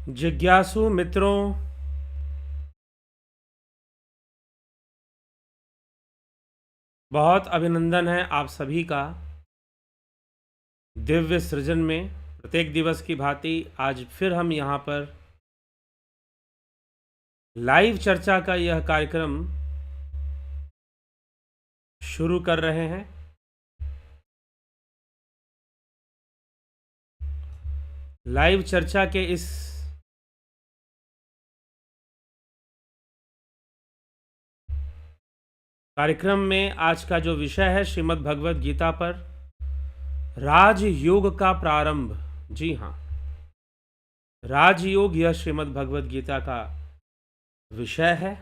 जिज्ञासु मित्रों, बहुत अभिनंदन है आप सभी का। दिव्य सृजन में प्रत्येक दिवस की भांति आज फिर हम यहाँ पर लाइव चर्चा का यह कार्यक्रम शुरू कर रहे हैं। लाइव चर्चा के इस कार्यक्रम में आज का जो विषय है श्रीमद् भगवद गीता पर राजयोग का प्रारंभ। जी हाँ, राजयोग यह श्रीमद् भगवद गीता का विषय है।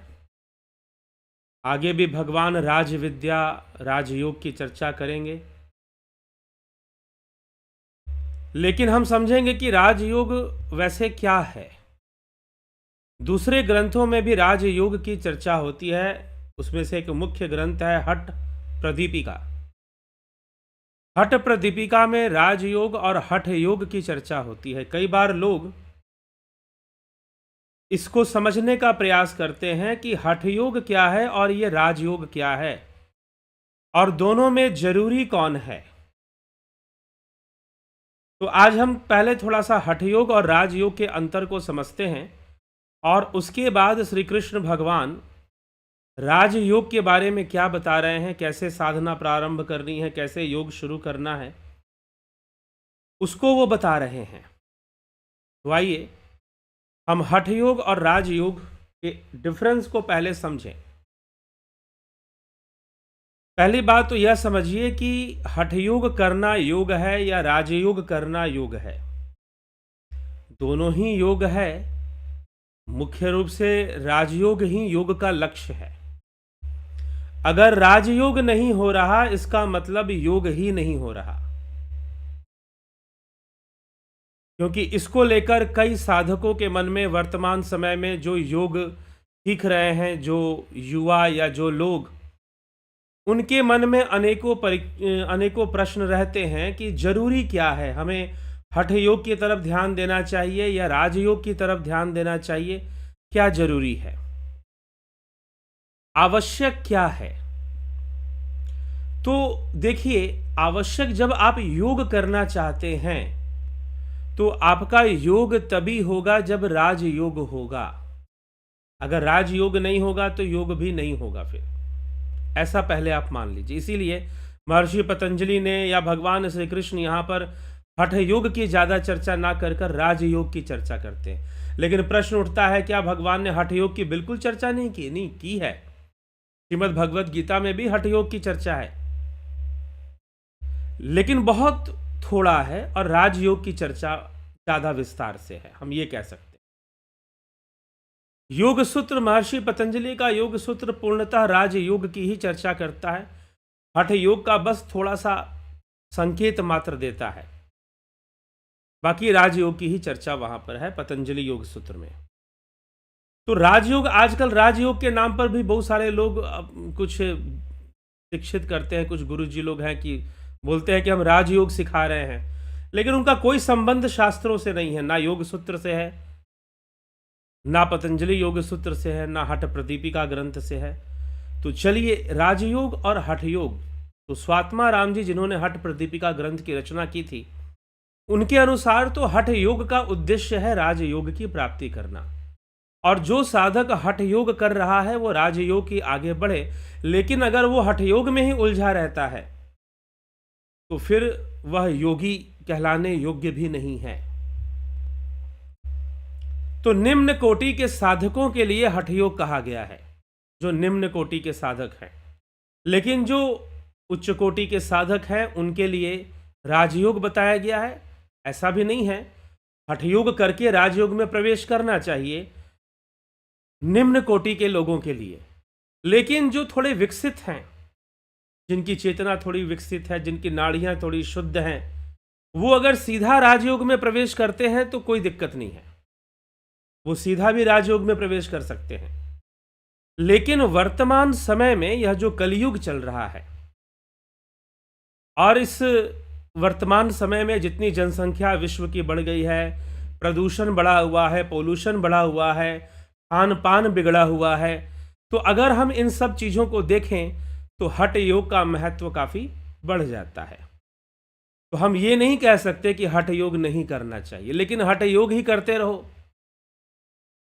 आगे भी भगवान राज विद्या राजयोग की चर्चा करेंगे, लेकिन हम समझेंगे कि राजयोग वैसे क्या है। दूसरे ग्रंथों में भी राजयोग की चर्चा होती है। उसमें से एक मुख्य ग्रंथ है हठ प्रदीपिका। हठ प्रदीपिका में राजयोग और हठ योग की चर्चा होती है। कई बार लोग इसको समझने का प्रयास करते हैं कि हठ योग क्या है और ये राजयोग क्या है, और दोनों में जरूरी कौन है। तो आज हम पहले थोड़ा सा हठ योग और राजयोग के अंतर को समझते हैं, और उसके बाद श्री कृष्ण भगवान राजयोग के बारे में क्या बता रहे हैं, कैसे साधना प्रारंभ करनी है, कैसे योग शुरू करना है, उसको वो बता रहे हैं। तो आइए हम हठ योग और राजयोग के डिफरेंस को पहले समझें। पहली बात तो यह समझिए कि हठ योग करना योग है या राजयोग करना योग है। दोनों ही योग है। मुख्य रूप से राजयोग ही योग का लक्ष्य है। अगर राजयोग नहीं हो रहा, इसका मतलब योग ही नहीं हो रहा, क्योंकि इसको लेकर कई साधकों के मन में वर्तमान समय में जो योग सीख रहे हैं, जो युवा या जो लोग, उनके मन में अनेकों प्रश्न रहते हैं कि जरूरी क्या है, हमें हठ योग की तरफ ध्यान देना चाहिए या राजयोग की तरफ ध्यान देना चाहिए, क्या जरूरी है, आवश्यक क्या है। तो देखिए, आवश्यक जब आप योग करना चाहते हैं तो आपका योग तभी होगा जब राजयोग होगा। अगर राजयोग नहीं होगा तो योग भी नहीं होगा फिर, ऐसा पहले आप मान लीजिए। इसीलिए महर्षि पतंजलि ने या भगवान श्री कृष्ण यहाँ पर हठ योग की ज्यादा चर्चा ना कर कर राजयोग की चर्चा करते हैं। लेकिन प्रश्न उठता है, क्या भगवान ने हठ योग की बिल्कुल चर्चा नहीं की? नहीं की है। श्रीमद् भगवद गीता में भी हठ योग की चर्चा है, लेकिन बहुत थोड़ा है, और राजयोग की चर्चा ज्यादा विस्तार से है, हम ये कह सकते हैं। योग सूत्र, महर्षि पतंजलि का योग सूत्र पूर्णतः राजयोग की ही चर्चा करता है। हठ योग का बस थोड़ा सा संकेत मात्र देता है, बाकी राजयोग की ही चर्चा वहां पर है पतंजलि योग सूत्र में। तो राजयोग, आजकल राजयोग के नाम पर भी बहुत सारे लोग कुछ शिक्षित करते हैं, कुछ गुरुजी लोग हैं कि बोलते हैं कि हम राजयोग सिखा रहे हैं, लेकिन उनका कोई संबंध शास्त्रों से नहीं है। ना योग सूत्र से है, ना पतंजलि योग सूत्र से है, ना हठ प्रदीपिका ग्रंथ से है। तो चलिए, राजयोग और हठ योग, तो स्वात्मा राम जी जिन्होंने हठ प्रदीपिका ग्रंथ की रचना की थी, उनके अनुसार तो हठ योग का उद्देश्य है राजयोग की प्राप्ति करना, और जो साधक हठ योग कर रहा है वो राजयोग की आगे बढ़े। लेकिन अगर वो हठ योग में ही उलझा रहता है तो फिर वह योगी कहलाने योग्य भी नहीं है। तो निम्न कोटि के साधकों के लिए हठ योग कहा गया है, जो निम्न कोटि के साधक हैं। लेकिन जो उच्च कोटि के साधक हैं उनके लिए राजयोग बताया गया है। ऐसा भी नहीं है, हठ योग करके राजयोग में प्रवेश करना चाहिए निम्न कोटि के लोगों के लिए। लेकिन जो थोड़े विकसित हैं, जिनकी चेतना थोड़ी विकसित है, जिनकी नाड़ियां थोड़ी शुद्ध हैं, वो अगर सीधा राजयोग में प्रवेश करते हैं तो कोई दिक्कत नहीं है, वो सीधा भी राजयोग में प्रवेश कर सकते हैं। लेकिन वर्तमान समय में यह जो कलयुग चल रहा है, और इस वर्तमान समय में जितनी जनसंख्या विश्व की बढ़ गई है, प्रदूषण बढ़ा हुआ है, पोल्यूशन बढ़ा हुआ है, खान पान बिगड़ा हुआ है। तो अगर हम इन सब चीज़ों को देखें तो हठ योग का महत्व काफ़ी बढ़ जाता है। तो हम ये नहीं कह सकते कि हठ योग नहीं करना चाहिए, लेकिन हठ योग ही करते रहो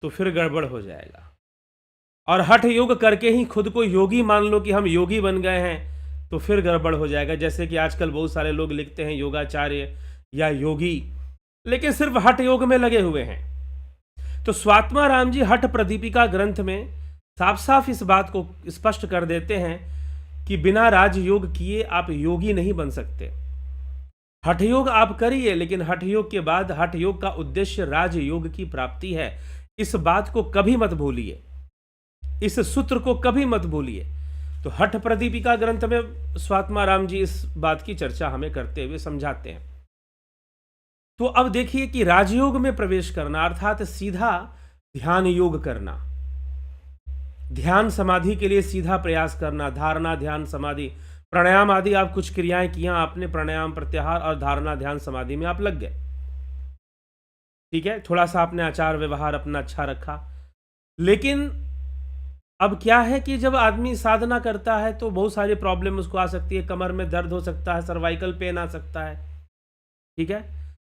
तो फिर गड़बड़ हो जाएगा। और हठ योग करके ही खुद को योगी मान लो कि हम योगी बन गए हैं तो फिर गड़बड़ हो जाएगा। जैसे कि आजकल बहुत सारे लोग लिखते हैं योगाचार्य या योगी, लेकिन सिर्फ हठ योग में लगे हुए हैं। तो स्वात्मा राम जी हठ प्रदीपिका ग्रंथ में साफ साफ इस बात को स्पष्ट कर देते हैं कि बिना राजयोग किए आप योगी नहीं बन सकते। हठ योग आप करिए, लेकिन हठ योग के बाद हठ योग का उद्देश्य राजयोग की प्राप्ति है। इस बात को कभी मत भूलिए, इस सूत्र को कभी मत भूलिए। तो हठ प्रदीपिका ग्रंथ में स्वात्मा राम जी इस बात की चर्चा हमें करते हुए समझाते हैं। तो अब देखिए कि राजयोग में प्रवेश करना अर्थात सीधा ध्यान योग करना, ध्यान समाधि के लिए सीधा प्रयास करना, धारणा ध्यान समाधि प्राणायाम आदि आप कुछ क्रियाएं किया आपने, प्राणायाम प्रत्याहार और धारणा ध्यान समाधि में आप लग गए, ठीक है, थोड़ा सा आपने आचार व्यवहार अपना अच्छा रखा। लेकिन अब क्या है कि जब आदमी साधना करता है तो बहुत सारी प्रॉब्लम उसको आ सकती है, कमर में दर्द हो सकता है, सर्वाइकल पेन आ सकता है, ठीक है।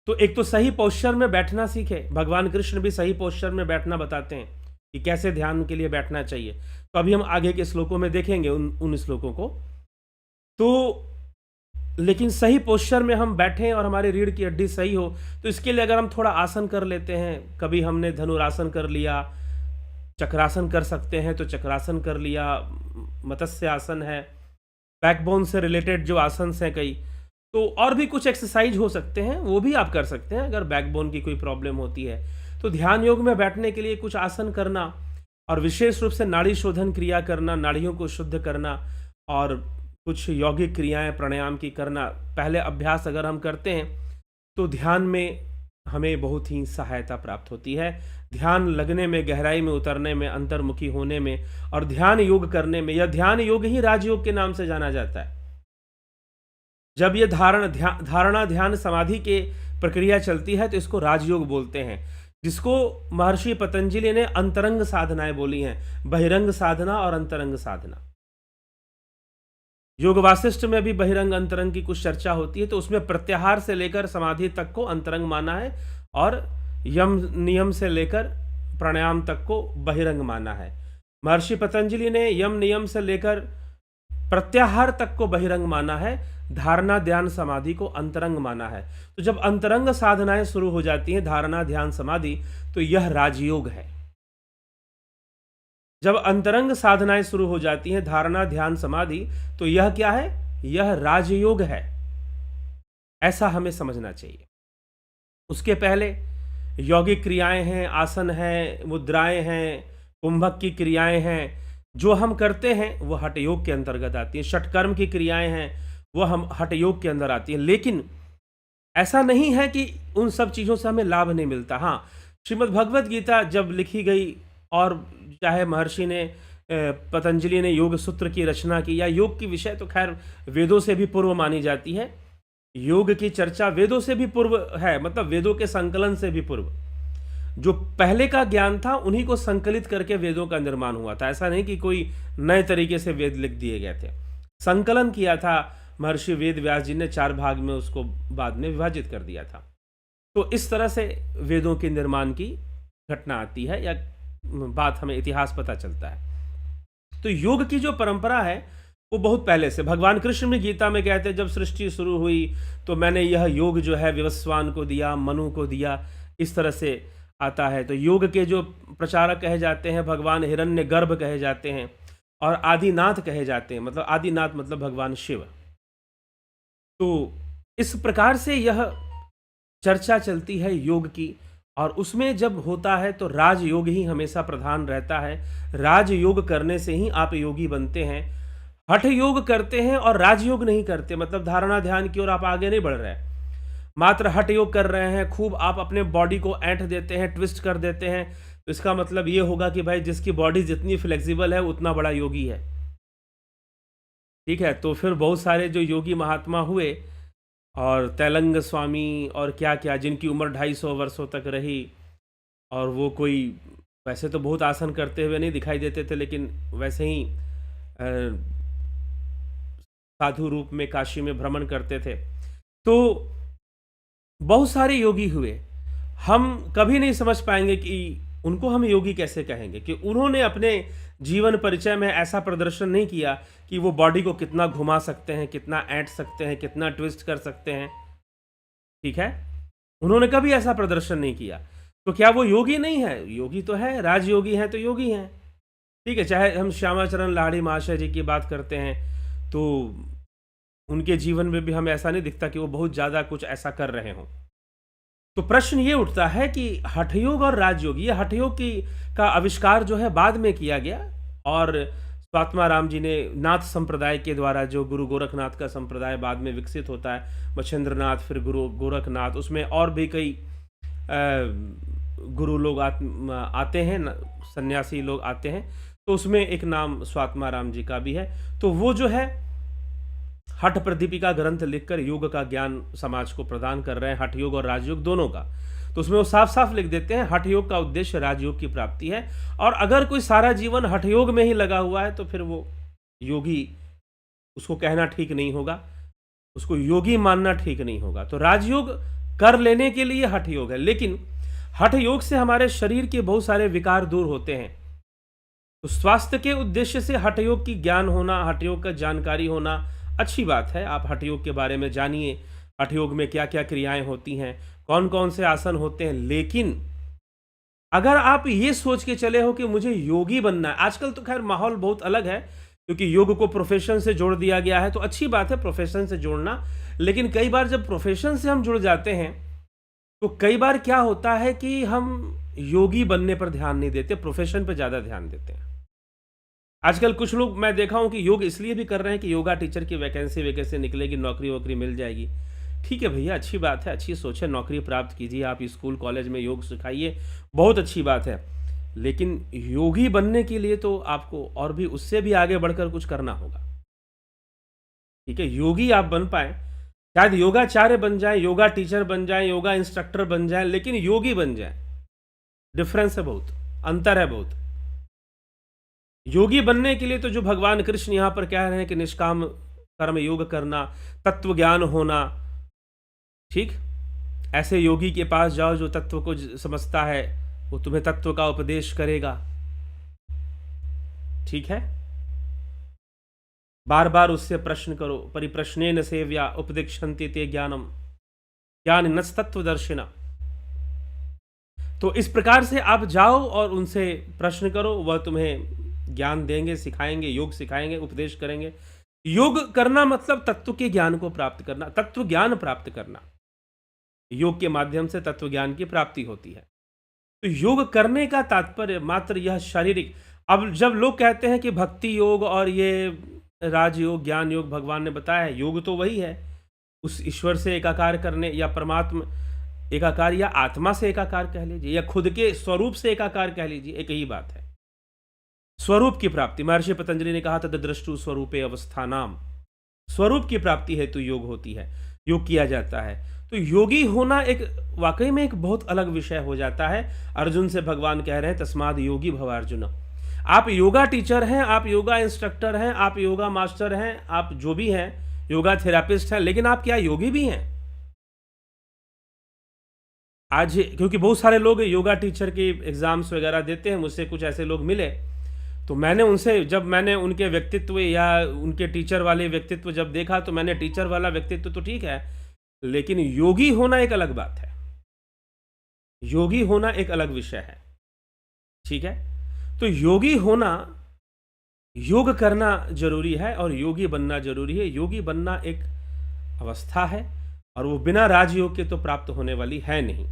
तो एक तो सही पोस्चर में बैठना सीखे। भगवान कृष्ण भी सही पोस्चर में बैठना बताते हैं कि कैसे ध्यान के लिए बैठना चाहिए। तो अभी हम आगे के श्लोकों में देखेंगे उन श्लोकों को। तो लेकिन सही पोस्चर में हम बैठें और हमारी रीढ़ की हड्डी सही हो, तो इसके लिए अगर हम थोड़ा आसन कर लेते हैं, कभी हमने धनुरासन कर लिया, चक्रासन कर सकते हैं तो चक्रासन कर लिया, मत्स्य आसन है, बैकबोन से रिलेटेड जो आसन हैं कई, तो और भी कुछ एक्सरसाइज हो सकते हैं, वो भी आप कर सकते हैं अगर बैकबोन की कोई प्रॉब्लम होती है। तो ध्यान योग में बैठने के लिए कुछ आसन करना और विशेष रूप से नाड़ी शोधन क्रिया करना, नाड़ियों को शुद्ध करना और कुछ यौगिक क्रियाएं प्राणायाम की करना, पहले अभ्यास अगर हम करते हैं तो ध्यान में हमें बहुत ही सहायता प्राप्त होती है। ध्यान लगने में, गहराई में उतरने में, अंतर्मुखी होने में और ध्यान योग करने में। यह ध्यान योग ही राजयोग के नाम से जाना जाता है। जब ये धारणा ध्यान समाधि के प्रक्रिया चलती है तो इसको राजयोग बोलते हैं, जिसको महर्षि पतंजलि ने अंतरंग साधनाएं बोली हैं, बहिरंग साधना और अंतरंग साधना। योग वासिष्ठ में भी बहिरंग अंतरंग की कुछ चर्चा होती है, तो उसमें प्रत्याहार से लेकर समाधि तक को अंतरंग माना है और यम नियम से लेकर प्राणायाम तक को बहिरंग माना है। महर्षि पतंजलि ने यम नियम से लेकर प्रत्याहार तक को बहिरंग माना है, धारणा ध्यान समाधि को अंतरंग माना है। तो जब अंतरंग साधनाएं शुरू हो जाती हैं, धारणा ध्यान समाधि, तो यह राजयोग है। जब अंतरंग साधनाएं शुरू हो जाती हैं, धारणा ध्यान समाधि, तो यह क्या है? यह राजयोग है। ऐसा हमें समझना चाहिए। उसके पहले यौगिक क्रियाएं हैं, आसन हैं, मुद्राएं हैं, कुंभक की क्रियाएं हैं, जो हम करते हैं वो हठ योग के अंतर्गत आती है। षटकर्म की क्रियाएं हैं वो हम हठ योग के अंदर आती है। लेकिन ऐसा नहीं है कि उन सब चीज़ों से हमें लाभ नहीं मिलता। हाँ, श्रीमद् भगवत गीता जब लिखी गई और चाहे महर्षि ने पतंजलि ने योग सूत्र की रचना की, या योग की विषय तो खैर वेदों से भी पूर्व मानी जाती है, योग की चर्चा वेदों से भी पूर्व है, मतलब वेदों के संकलन से भी पूर्व। जो पहले का ज्ञान था उन्हीं को संकलित करके वेदों का निर्माण हुआ था। ऐसा नहीं कि कोई नए तरीके से वेद लिख दिए गए थे, संकलन किया था महर्षि वेद व्यास जी ने, 4 भाग में उसको बाद में विभाजित कर दिया था। तो इस तरह से वेदों के निर्माण की घटना आती है, या बात हमें इतिहास पता चलता है। तो योग की जो परंपरा है वो बहुत पहले से, भगवान कृष्ण भी गीता में कहते हैं जब सृष्टि शुरू हुई तो मैंने यह योग जो है विवस्वान को दिया, मनु को दिया, इस तरह से आता है। तो योग के जो प्रचारक कहे जाते हैं भगवान हिरण्यगर्भ कहे जाते हैं और आदिनाथ कहे जाते हैं, मतलब आदिनाथ मतलब भगवान शिव। तो इस प्रकार से यह चर्चा चलती है योग की, और उसमें जब होता है तो राजयोग ही हमेशा प्रधान रहता है। राजयोग करने से ही आप योगी बनते हैं। हठ योग करते हैं और राजयोग नहीं करते, मतलब धारणा ध्यान की ओर आप आगे नहीं बढ़ रहे हैं, मात्र हठ योग कर रहे हैं, खूब आप अपने बॉडी को ऐंठ देते हैं, ट्विस्ट कर देते हैं, तो इसका मतलब ये होगा कि भाई जिसकी बॉडी जितनी फ्लेक्सिबल है उतना बड़ा योगी है, ठीक है। तो फिर बहुत सारे जो योगी महात्मा हुए और तैलंग स्वामी और क्या क्या, जिनकी उम्र 250 वर्षों तक रही, और वो कोई वैसे तो बहुत आसन करते हुए नहीं दिखाई देते थे, लेकिन वैसे ही साधु रूप में काशी में भ्रमण करते थे। तो बहुत सारे योगी हुए। हम कभी नहीं समझ पाएंगे कि उनको हम योगी कैसे कहेंगे, कि उन्होंने अपने जीवन परिचय में ऐसा प्रदर्शन नहीं किया कि वो बॉडी को कितना घुमा सकते हैं, कितना ऐंठ सकते हैं, कितना ट्विस्ट कर सकते हैं। ठीक है, उन्होंने कभी ऐसा प्रदर्शन नहीं किया। तो क्या वो योगी नहीं है? योगी तो है, राजयोगी हैं तो योगी हैं। ठीक है, चाहे हम श्यामाचरण लाहिड़ी महाशय जी की बात करते हैं, तो उनके जीवन में भी हमें ऐसा नहीं दिखता कि वो बहुत ज़्यादा कुछ ऐसा कर रहे हों। तो प्रश्न ये उठता है कि हठयोग और राजयोग, ये हठयोग की का आविष्कार जो है बाद में किया गया, और स्वात्माराम जी ने नाथ संप्रदाय के द्वारा, जो गुरु गोरखनाथ का संप्रदाय बाद में विकसित होता है, मच्छेंद्रनाथ, फिर गुरु गोरखनाथ, उसमें और भी कई गुरु लोग आते हैं, सन्यासी लोग आते हैं, तो उसमें एक नाम स्वात्माराम जी का भी है। तो वो जो है हठ प्रदीपिका ग्रंथ लिखकर योग का ज्ञान समाज को प्रदान कर रहे हैं, हठ योग और राजयोग दोनों का। तो उसमें वो साफ साफ लिख देते हैं, हठ योग का उद्देश्य राजयोग की प्राप्ति है, और अगर कोई सारा जीवन हठ योग में ही लगा हुआ है तो फिर वो योगी, उसको कहना ठीक नहीं होगा, उसको योगी मानना ठीक नहीं होगा। तो राजयोग कर लेने के लिए हठ योग है, लेकिन हठ योग से हमारे शरीर के बहुत सारे विकार दूर होते हैं। तो स्वास्थ्य के उद्देश्य से हठ योग की ज्ञान होना, हठ योग का जानकारी होना अच्छी बात है। आप हठ योग के बारे में जानिए, हठ योग में क्या क्या क्रियाएं होती हैं, कौन कौन से आसन होते हैं। लेकिन अगर आप ये सोच के चले हो कि मुझे योगी बनना है, आजकल तो खैर माहौल बहुत अलग है, क्योंकि योग को प्रोफेशन से जोड़ दिया गया है, तो अच्छी बात है प्रोफेशन से जोड़ना। लेकिन कई बार जब प्रोफेशन से हम जुड़ जाते हैं, तो कई बार क्या होता है कि हम योगी बनने पर ध्यान नहीं देते, प्रोफेशन पर ज़्यादा ध्यान देते हैं। आजकल कुछ लोग मैं देखा हूं कि योग इसलिए भी कर रहे हैं कि योगा टीचर की वैकेंसी निकलेगी, नौकरी वोकरी मिल जाएगी। ठीक है भैया, अच्छी बात है, अच्छी सोच है, नौकरी प्राप्त कीजिए, आप स्कूल कॉलेज में योग सिखाइए, बहुत अच्छी बात है। लेकिन योगी बनने के लिए तो आपको और भी उससे भी आगे बढ़कर कुछ करना होगा। ठीक है, योगी आप बन पाए, शायद योगाचार्य बन जाए, योगा टीचर बन जाए, योगा इंस्ट्रक्टर बन जाए, लेकिन योगी बन जाए, डिफरेंस है, बहुत अंतर है, बहुत। योगी बनने के लिए तो जो भगवान कृष्ण यहां पर कह रहे हैं कि निष्काम कर्म योग करना, तत्व ज्ञान होना, ठीक, ऐसे योगी के पास जाओ जो तत्व को समझता है, वो तुम्हें तत्व का उपदेश करेगा। ठीक है, बार बार उससे प्रश्न करो, परिप्रश्नेन सेव्या उपदिक्षन्ति ते ज्ञानम ज्ञान नस्तत्वदर्शिना। तो इस प्रकार से आप जाओ और उनसे प्रश्न करो, वह तुम्हें ज्ञान देंगे, सिखाएंगे, योग सिखाएंगे, उपदेश करेंगे। योग करना मतलब तत्व के ज्ञान को प्राप्त करना, तत्व ज्ञान प्राप्त करना। योग के माध्यम से तत्व ज्ञान की प्राप्ति होती है। तो योग करने का तात्पर्य मात्र यह शारीरिक। अब जब लोग कहते हैं कि भक्ति योग और ये राजयोग, ज्ञान योग भगवान ने बताया है, योग तो वही है, उस ईश्वर से एकाकार करने, या परमात्मा एकाकार, या आत्मा से एकाकार कह लीजिए, या खुद के स्वरूप से एकाकार कह लीजिए, एक ही बात है, स्वरूप की प्राप्ति। महर्षि पतंजलि ने कहा था तद्द्रष्टु स्वरूपे अवस्थानाम, स्वरूप की प्राप्ति हेतु योग होती है, योग किया जाता है। तो योगी होना एक वाकई में एक बहुत अलग विषय हो जाता है। अर्जुन से भगवान कह रहे हैं तस्माद योगी भव अर्जुन। आप योगा टीचर हैं, आप योगा इंस्ट्रक्टर हैं, आप योगा मास्टर हैं, आप जो भी हैं, योगा थेरापिस्ट हैं, लेकिन आप क्या योगी भी हैं? आज क्योंकि बहुत सारे लोग योगा टीचर के एग्जाम्स वगैरह देते हैं, मुझसे कुछ ऐसे लोग मिले, तो मैंने उनसे, जब मैंने उनके व्यक्तित्व या उनके टीचर वाले व्यक्तित्व जब देखा, तो मैंने टीचर वाला व्यक्तित्व तो ठीक है, लेकिन योगी होना एक अलग बात है, योगी होना एक अलग विषय है। ठीक है, तो योगी होना, योग करना जरूरी है और योगी बनना जरूरी है। योगी बनना एक अवस्था है और वो बिना राजयोग के तो प्राप्त होने वाली है नहीं।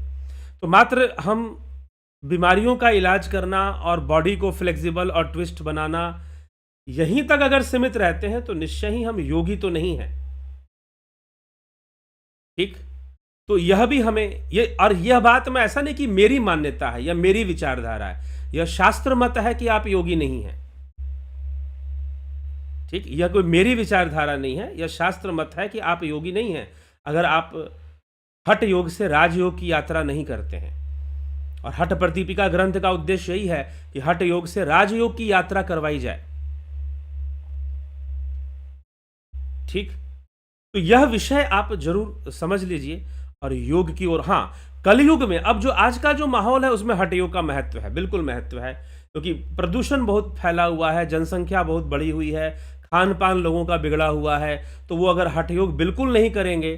तो मात्र हम बीमारियों का इलाज करना और बॉडी को फ्लेक्सिबल और ट्विस्ट बनाना, यहीं तक अगर सीमित रहते हैं तो निश्चय ही हम योगी तो नहीं हैं। ठीक, तो यह भी हमें यह बात में ऐसा नहीं कि मेरी मान्यता है या मेरी विचारधारा है, यह शास्त्र मत है कि आप योगी नहीं हैं। ठीक, यह कोई मेरी विचारधारा नहीं है, यह शास्त्र मत है कि आप योगी नहीं हैं। अगर आप हठ योग से राजयोग की यात्रा नहीं करते हैं। और हठ प्रदीपिका ग्रंथ का उद्देश्य यही है कि हठ योग से राजयोग की यात्रा करवाई जाए। ठीक, तो यह विषय आप जरूर समझ लीजिए। और योग की ओर, हाँ, कलयुग में अब जो आज का जो माहौल है उसमें हठ योग का महत्व है, बिल्कुल महत्व है, क्योंकि प्रदूषण बहुत फैला हुआ है, जनसंख्या बहुत बढ़ी हुई है, खान पान लोगों का बिगड़ा हुआ है। तो वो अगर हठ योग बिल्कुल नहीं करेंगे,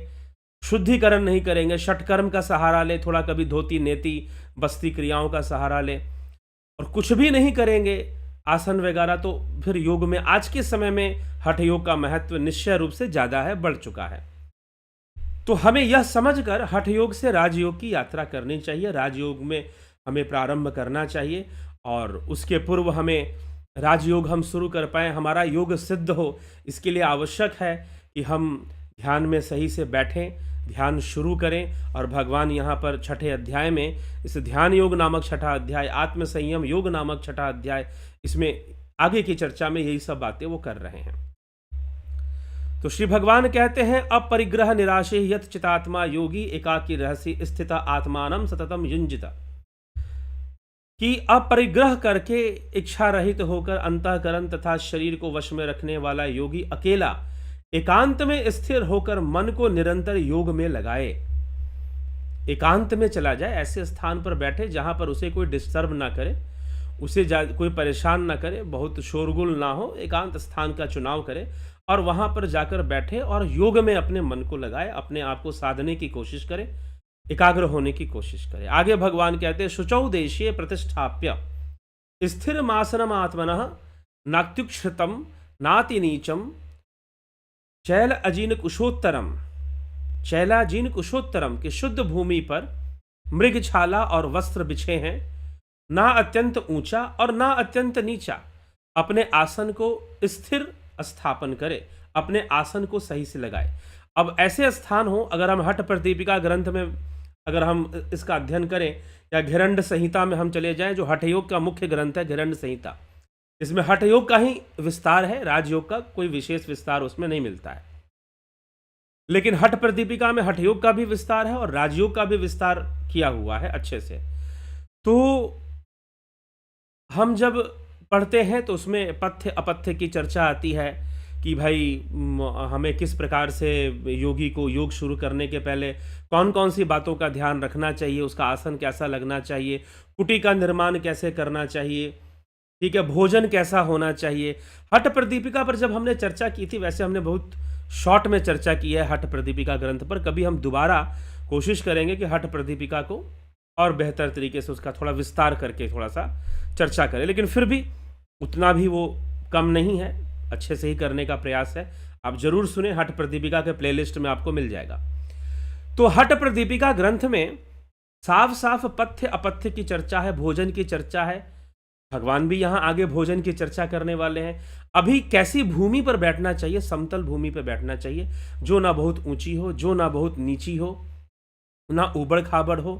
शुद्धिकरण नहीं करेंगे, षटकर्म का सहारा ले, थोड़ा कभी धोती नेति बस्ती क्रियाओं का सहारा ले, और कुछ भी नहीं करेंगे आसन वगैरह, तो फिर योग में आज के समय में हठ योग का महत्व निश्चय रूप से ज्यादा है, बढ़ चुका है। तो हमें यह समझकर हठ योग से राजयोग की यात्रा करनी चाहिए, राजयोग में हमें प्रारंभ करना चाहिए। और उसके पूर्व हमें राजयोग हम शुरू कर पाए, हमारा योग सिद्ध हो, इसके लिए आवश्यक है कि हम ध्यान में सही से बैठें, ध्यान शुरू करें। और भगवान यहाँ पर छठे अध्याय में, इस ध्यान योग नामक छठा अध्याय, आत्म संयम योग नामक छठा अध्याय, इसमें आगे की चर्चा में यही सब बातें वो कर रहे हैं। तो श्री भगवान कहते हैं, अपरिग्रह निराशे यत चितात्मा योगी एकाकी रहस्य स्थिता आत्मानम सततम युंजिता, कि अपरिग्रह करके इच्छा रहित होकर अंतःकरण तथा शरीर को वश में रखने वाला योगी अकेला एकांत में स्थिर होकर मन को निरंतर योग में लगाए। एकांत में चला जाए, ऐसे स्थान पर बैठे जहां पर उसे कोई डिस्टर्ब ना करे, उसे कोई परेशान ना करे, बहुत शोरगुल ना हो, एकांत स्थान का चुनाव करे और वहां पर जाकर बैठे और योग में अपने मन को लगाए, अपने आप को साधने की कोशिश करे, एकाग्र होने की कोशिश करे। आगे भगवान कहते हैं, शुचौ देशीय प्रतिष्ठाप्य स्थिर मासनम आत्मनः नात्युक्षतम नाति नीचम चैल अजीन कुशोत्तरम, चैलाजीन कुशोत्तरम के शुद्ध भूमि पर मृगछाला और वस्त्र बिछे हैं, ना अत्यंत ऊंचा और ना अत्यंत नीचा। अपने आसन को स्थिर स्थापन करे, अपने आसन को सही से लगाए। अब ऐसे स्थान हो, अगर हम हठ प्रदीपिका ग्रंथ में अगर हम इसका अध्ययन करें, या घिरंड संहिता में हम चले जाएं, जो हठ योग का मुख्य ग्रंथ है घिरंड संहिता, इसमें हठ योग का ही विस्तार है, राजयोग का कोई विशेष विस्तार उसमें नहीं मिलता है। लेकिन हठ प्रदीपिका में हठ योग का भी विस्तार है और राजयोग का भी विस्तार किया हुआ है अच्छे से। तो हम जब पढ़ते हैं तो उसमें पथ्य अपथ्य की चर्चा आती है कि भाई हमें किस प्रकार से योगी को योग शुरू करने के पहले कौन कौन सी बातों का ध्यान रखना चाहिए, उसका आसन कैसा लगना चाहिए, कुटी का निर्माण कैसे करना चाहिए, ठीक है, भोजन कैसा होना चाहिए। हठ प्रदीपिका पर जब हमने चर्चा की थी, वैसे हमने बहुत शॉर्ट में चर्चा की है हठ प्रदीपिका ग्रंथ पर। कभी हम दोबारा कोशिश करेंगे कि हठ प्रदीपिका को और बेहतर तरीके से उसका थोड़ा विस्तार करके थोड़ा सा चर्चा करें, लेकिन फिर भी उतना भी वो कम नहीं है, अच्छे से ही करने का प्रयास है। आप जरूर सुने, हठ प्रदीपिका के प्लेलिस्ट में आपको मिल जाएगा। तो हठ प्रदीपिका ग्रंथ में साफ साफ पथ्य अपथ्य की चर्चा है, भोजन की चर्चा है। भगवान भी यहाँ आगे भोजन की चर्चा करने वाले हैं। अभी कैसी भूमि पर बैठना चाहिए, समतल भूमि पर बैठना चाहिए, जो ना बहुत ऊंची हो, जो ना बहुत नीची हो, ना उबड़ खाबड़ हो,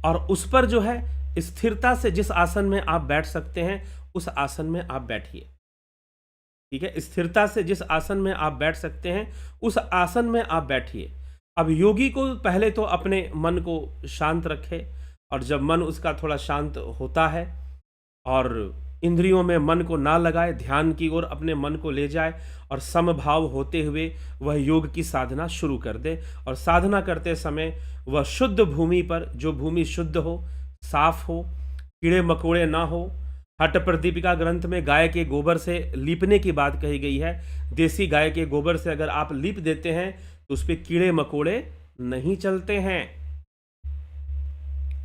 और उस पर जो है स्थिरता से जिस आसन में आप बैठ सकते हैं उस आसन में आप बैठिए। ठीक है, स्थिरता से जिस आसन में आप बैठ सकते हैं उस आसन में आप बैठिए। अब योगी को पहले तो अपने मन को शांत रखे, और जब मन उसका थोड़ा शांत होता है और इंद्रियों में मन को ना लगाए, ध्यान की ओर अपने मन को ले जाए और समभाव होते हुए वह योग की साधना शुरू कर दे। और साधना करते समय वह शुद्ध भूमि पर, जो भूमि शुद्ध हो, साफ हो, कीड़े मकोड़े ना हो। हठ प्रदीपिका ग्रंथ में गाय के गोबर से लीपने की बात कही गई है। देसी गाय के गोबर से अगर आप लीप देते हैं तो उस पर कीड़े मकोड़े नहीं चलते हैं।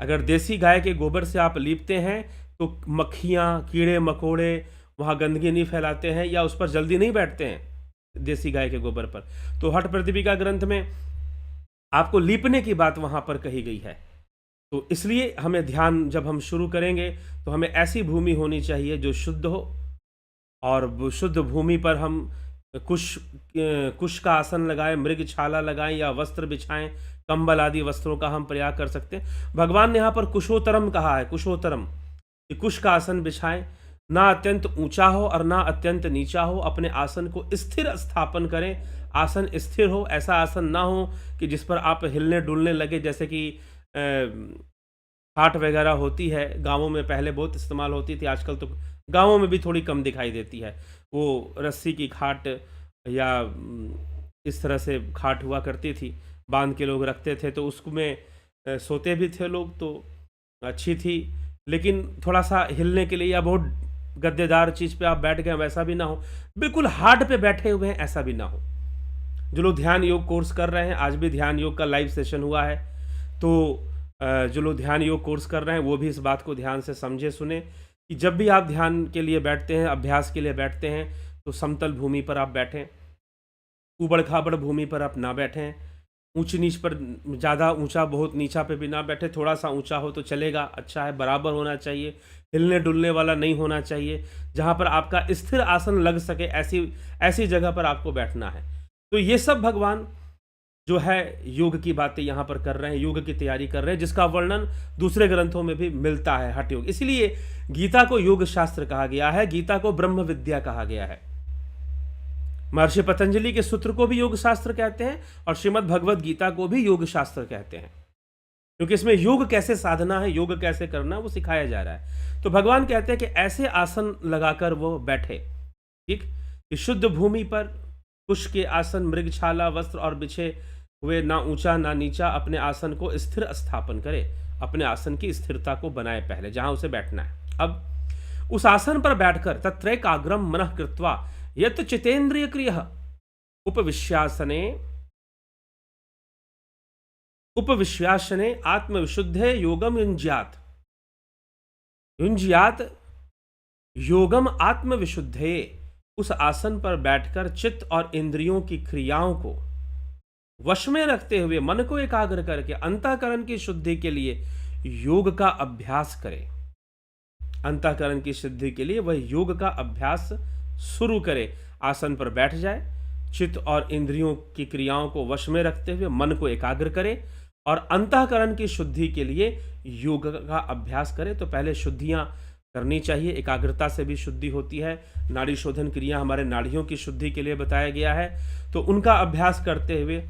अगर देसी गाय के गोबर से आप लीपते हैं तो मक्खियाँ, कीड़े मकोड़े वहाँ गंदगी नहीं फैलाते हैं या उस पर जल्दी नहीं बैठते हैं देसी गाय के गोबर पर। तो हठ प्रदीपिका ग्रंथ में आपको लीपने की बात वहाँ पर कही गई है। तो इसलिए हमें ध्यान जब हम शुरू करेंगे तो हमें ऐसी भूमि होनी चाहिए जो शुद्ध हो, और शुद्ध भूमि पर हम कुश का आसन लगाएं, मृग छाला लगाएं या वस्त्र बिछाएं, कंबल आदि वस्त्रों का हम प्रयाग कर सकते हैं। भगवान ने यहाँ पर कुशोत्तरम कहा है, कुशोत्तरम, कुश का आसन बिछाएं, ना अत्यंत ऊंचा हो और ना अत्यंत नीचा हो। अपने आसन को स्थिर स्थापन करें, आसन स्थिर हो, ऐसा आसन ना हो कि जिस पर आप हिलने डुलने लगे, जैसे कि खाट वगैरह होती है, गाँवों में पहले बहुत इस्तेमाल होती थी, आजकल तो गाँवों में भी थोड़ी कम दिखाई देती है। वो रस्सी की खाट या इस तरह से खाट हुआ करती थी, बांध के लोग रखते थे, तो उसमें सोते भी थे लोग, तो अच्छी थी। लेकिन थोड़ा सा हिलने के लिए या बहुत गद्देदार चीज़ पे आप बैठ गए वैसा भी ना हो, बिल्कुल हार्ड पे बैठे हुए हैं ऐसा भी ना हो। जो लोग ध्यान योग कोर्स कर रहे हैं, आज भी ध्यान योग का लाइव सेशन हुआ है, तो जो लोग ध्यान योग कोर्स कर रहे हैं वो भी इस बात को ध्यान से समझे सुने कि जब भी आप ध्यान के लिए बैठते हैं, अभ्यास के लिए बैठते हैं, तो समतल भूमि पर आप बैठें, ऊबड़ खाबड़ भूमि पर आप ना बैठें, ऊंच नीच पर, ज़्यादा ऊंचा बहुत नीचा पे भी ना बैठे, थोड़ा सा ऊंचा हो तो चलेगा, अच्छा है, बराबर होना चाहिए, हिलने डुलने वाला नहीं होना चाहिए, जहाँ पर आपका स्थिर आसन लग सके ऐसी जगह पर आपको बैठना है। तो ये सब भगवान जो है योग की बातें यहाँ पर कर रहे हैं, योग की तैयारी कर रहे हैं, जिसका वर्णन दूसरे ग्रंथों में भी मिलता है, हठ योग। इसलिए गीता को योग शास्त्र कहा गया है, गीता को ब्रह्म विद्या कहा गया है। महर्षि पतंजलि के सूत्र को भी योग शास्त्र कहते हैं और श्रीमद् भगवद गीता को भी योग शास्त्र कहते हैं, क्योंकि इसमें योग कैसे साधना है, योग कैसे करना, वो सिखाया जा रहा है। तो भगवान कहते हैं कि ऐसे आसन लगाकर वो बैठे, ठीक, कि शुद्ध भूमि पर कुश के आसन, मृगछाला वस्त्र और बिछे हुए, ना ऊंचा ना नीचा, अपने आसन को स्थिर स्थापन करे, अपने आसन की स्थिरता को बनाए पहले जहां उसे बैठना है। अब उस आसन पर बैठकर तत्रैकाग्रम मनः कृत्वा यत् चितेन्द्रिय क्रियः उपविश्यासने आत्मविशुद्धे योगम युञ्ज्यात् योगम आत्मविशुद्धे। उस आसन पर बैठकर चित्त और इंद्रियों की क्रियाओं को वश में रखते हुए मन को एकाग्र करके अंतःकरण की शुद्धि के लिए योग का अभ्यास करें। अंतःकरण की शुद्धि के लिए वह योग का अभ्यास शुरू करे। आसन पर बैठ जाए, चित्त और इंद्रियों की क्रियाओं को वश में रखते हुए मन को एकाग्र करे और अंतःकरण की शुद्धि के लिए योग का अभ्यास करे। तो पहले शुद्धियां करनी चाहिए, एकाग्रता से भी शुद्धि होती है। नाड़ी शोधन क्रिया हमारे नाड़ियों की शुद्धि के लिए बताया गया है, तो उनका अभ्यास करते हुए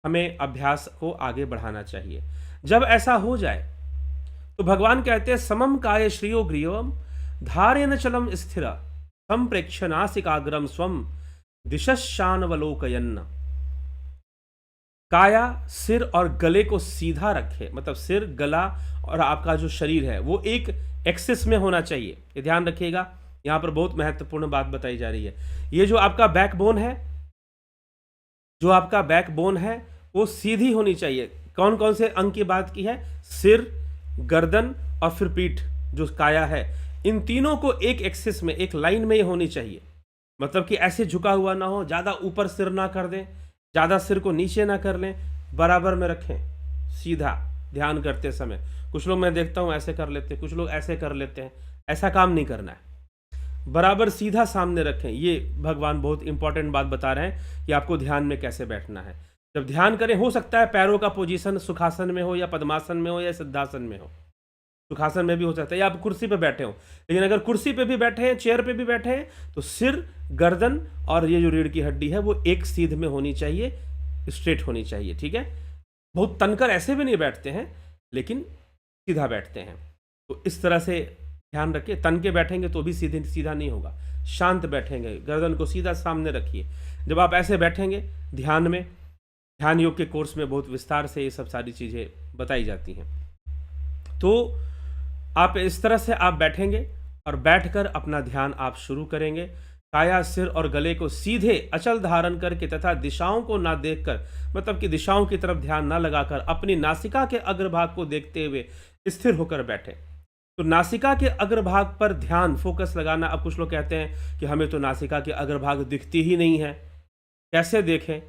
हमें अभ्यास को आगे बढ़ाना चाहिए। जब ऐसा हो जाए तो भगवान कहते हैं समम काय श्रियो ग्रीवम धारेन चलम स्थिर संप्रेक्ष्य नासिकाग्रम स्वम दिशशानवलोकयन्न। काया, सिर और गले को सीधा रखे, मतलब सिर, गला और आपका जो शरीर है वो एक एक्सिस में होना चाहिए। ये ध्यान रखिएगा, यहां पर बहुत महत्वपूर्ण बात बताई जा रही है। ये जो आपका बैकबोन है, वो सीधी होनी चाहिए। कौन कौन से अंग की बात की है? सिर, गर्दन और फिर पीठ, जो काया है, इन तीनों को एक एक्सिस में, एक लाइन में ये होनी चाहिए। मतलब कि ऐसे झुका हुआ ना हो, ज़्यादा ऊपर सिर ना कर दें, ज़्यादा सिर को नीचे ना कर लें, बराबर में रखें, सीधा ध्यान करते समय। कुछ लोग मैं देखता हूँ ऐसे कर लेते हैं, कुछ लोग ऐसे कर लेते हैं, ऐसा काम नहीं करना है। बराबर सीधा सामने रखें। ये भगवान बहुत इंपॉर्टेंट बात बता रहे हैं कि आपको ध्यान में कैसे बैठना है। जब ध्यान करें, हो सकता है पैरों का पोजीशन सुखासन में हो या पद्मासन में हो या सिद्धासन में हो। सुखासन में भी हो सकता है या आप कुर्सी पे बैठे हो, लेकिन अगर कुर्सी पे भी बैठे हैं, चेयर पे भी बैठे हैं, तो सिर, गर्दन और ये जो रीढ़ की हड्डी है वो एक सीध में होनी चाहिए, स्ट्रेट होनी चाहिए, ठीक है। बहुत तनकर ऐसे भी नहीं बैठते हैं, लेकिन सीधा बैठते हैं। तो इस तरह से ध्यान रखिए। तन के बैठेंगे तो भी सीधा नहीं होगा, शांत बैठेंगे, गर्दन को सीधा सामने रखिए। जब आप ऐसे बैठेंगे ध्यान में, ध्यान योग के कोर्स में बहुत विस्तार से ये सब सारी चीज़ें बताई जाती हैं। तो आप इस तरह से आप बैठेंगे और बैठकर अपना ध्यान आप शुरू करेंगे। काया, सिर और गले को सीधे अचल धारण करके तथा दिशाओं को ना देखकर, मतलब कि दिशाओं की तरफ ध्यान ना लगाकर, अपनी नासिका के अग्रभाग को देखते हुए स्थिर होकर बैठे। तो नासिका के अग्रभाग पर ध्यान, फोकस लगाना। अब कुछ लोग कहते हैं कि हमें तो नासिका के अग्रभाग दिखती ही नहीं है, कैसे देखें?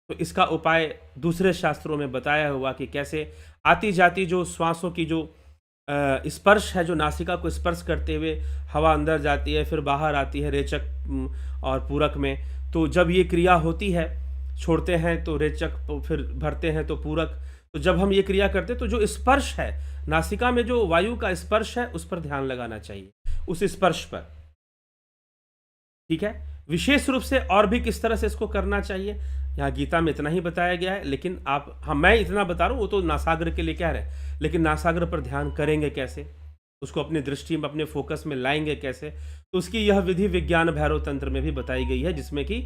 तो इसका उपाय दूसरे शास्त्रों में बताया हुआ कि कैसे आती जाती जो श्वासों की जो स्पर्श है, जो नासिका को स्पर्श करते हुए हवा अंदर जाती है, फिर बाहर आती है रेचक और पूरक में। तो जब ये क्रिया होती है, छोड़ते हैं तो रेचक, फिर भरते हैं तो पूरक। तो जब हम ये क्रिया करते हैं तो जो स्पर्श है, नासिका में जो वायु का स्पर्श है, उस पर ध्यान लगाना चाहिए, उस स्पर्श पर। ठीक है। विशेष रूप से और भी किस तरह से इसको करना चाहिए, यहाँ गीता में इतना ही बताया गया है, लेकिन मैं इतना बता रहा हूँ, वो तो नासाग्र के लिए कह रहे हैं, लेकिन नासाग्र पर ध्यान करेंगे कैसे, उसको अपनी दृष्टि में, अपने फोकस में लाएंगे कैसे, तो उसकी यह विधि विज्ञान भैरव तंत्र में भी बताई गई है, जिसमें कि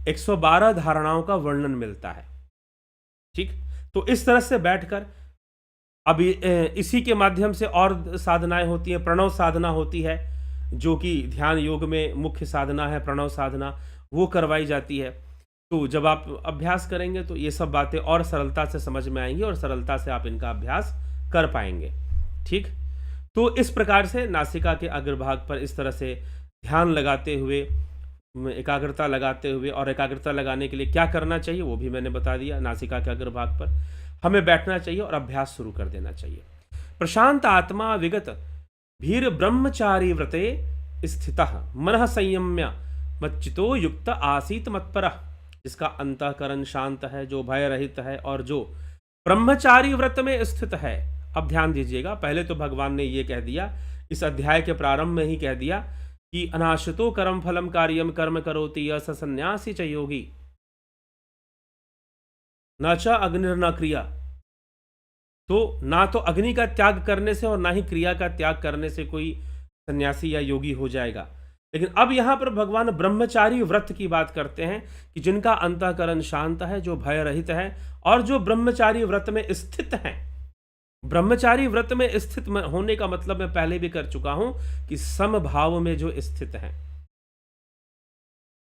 112 धारणाओं का वर्णन मिलता है। ठीक, तो इस तरह से बैठकर अभी इसी के माध्यम से और साधनाएं होती हैं। प्रणव साधना होती है, जो कि ध्यान योग में मुख्य साधना है, प्रणव साधना, वो करवाई जाती है। तो जब आप अभ्यास करेंगे तो ये सब बातें और सरलता से समझ में आएंगी और सरलता से आप इनका अभ्यास कर पाएंगे। ठीक, तो इस प्रकार से नासिका के अग्रभाग पर इस तरह से ध्यान लगाते हुए, एकाग्रता लगाते हुए, और एकाग्रता लगाने के लिए क्या करना चाहिए वो भी मैंने बता दिया। नासिका के अग्रभाग पर हमें बैठना चाहिए और अभ्यास शुरू कर देना चाहिए। प्रशांत आत्मा विगत भीर ब्रह्मचारी व्रते स्थितः मनः संयम्य मच्चितो युक्त आसीत मत्परः, जिसका अंतःकरण शांत है, जो भय रहित है और जो ब्रह्मचारी व्रत में स्थित है। अब ध्यान दीजिएगा, पहले तो भगवान ने ये कह दिया, इस अध्याय के प्रारंभ में ही कह दिया कि अनाश्रितो कर्म फलम कार्यम कर्म करोति यः सन्यासी च योगी न च अग्निर्न क्रिया। तो ना तो अग्नि का त्याग करने से और ना ही क्रिया का त्याग करने से कोई सन्यासी या योगी हो जाएगा। लेकिन अब यहां पर भगवान ब्रह्मचारी व्रत की बात करते हैं कि जिनका अंतःकरण शांत है, जो भय रहित है और जो ब्रह्मचारी व्रत में स्थित हैं। ब्रह्मचारी व्रत में स्थित होने का मतलब मैं पहले भी कर चुका हूं कि समभाव में जो स्थित हैं,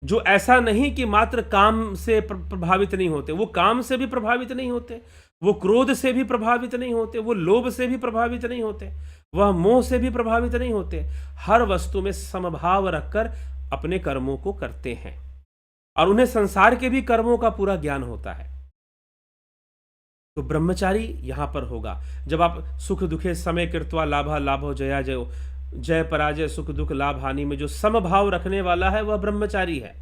जो ऐसा नहीं कि मात्र काम से प्रभावित नहीं होते, वो काम से भी प्रभावित नहीं होते, वो क्रोध से भी प्रभावित नहीं होते, वो लोभ से भी प्रभावित नहीं होते, वह मोह से भी प्रभावित नहीं होते। हर वस्तु में समभाव रखकर अपने कर्मों को करते हैं और उन्हें संसार के भी कर्मों का पूरा ज्ञान होता है। तो ब्रह्मचारी यहां पर होगा। जब आप सुख दुखे समय कृत्वा लाभा लाभो जया जयो, जय पराजय सुख दुख लाभ हानि में जो समभाव रखने वाला है वह ब्रह्मचारी है।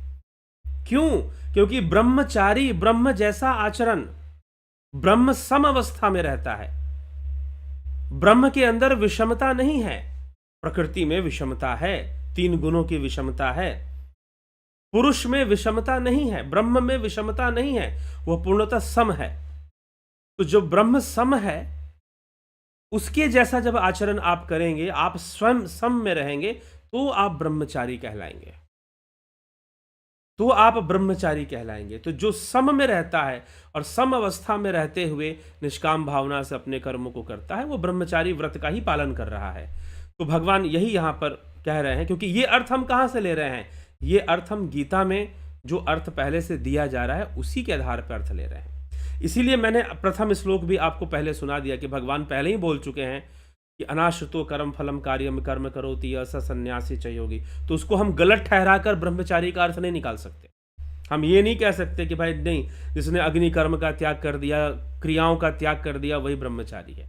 क्यों? क्योंकि ब्रह्मचारी ब्रह्म जैसा आचरण, ब्रह्म सम अवस्था में रहता है। ब्रह्म के अंदर विषमता नहीं है। प्रकृति में विषमता है, 3 गुणों की विषमता है। पुरुष में विषमता नहीं है, ब्रह्म में विषमता नहीं है, वह पूर्णतः सम है। तो जो ब्रह्म सम है उसके जैसा जब आचरण आप करेंगे, आप स्वयं सम में रहेंगे, तो आप ब्रह्मचारी कहलाएंगे। तो आप ब्रह्मचारी कहलाएंगे। तो जो सम में रहता है और सम अवस्था में रहते हुए निष्काम भावना से अपने कर्मों को करता है, वो ब्रह्मचारी व्रत का ही पालन कर रहा है। तो भगवान यही यहां पर कह रहे हैं, क्योंकि ये अर्थ हम कहां से ले रहे हैं? ये अर्थ हम गीता में जो अर्थ पहले से दिया जा रहा है उसी के आधार पर अर्थ ले रहे हैं। इसीलिए मैंने प्रथम श्लोक भी आपको पहले सुना दिया कि भगवान पहले ही बोल चुके हैं कि अनाश्रितो कर्म फलम कार्यम कर्म करोति यः सन्यासी च योगी। तो उसको हम गलत ठहराकर ब्रह्मचारी का अर्थ नहीं निकाल सकते। हम ये नहीं कह सकते कि भाई नहीं, जिसने अग्नि कर्म का त्याग कर दिया, क्रियाओं का त्याग कर दिया, वही ब्रह्मचारी है।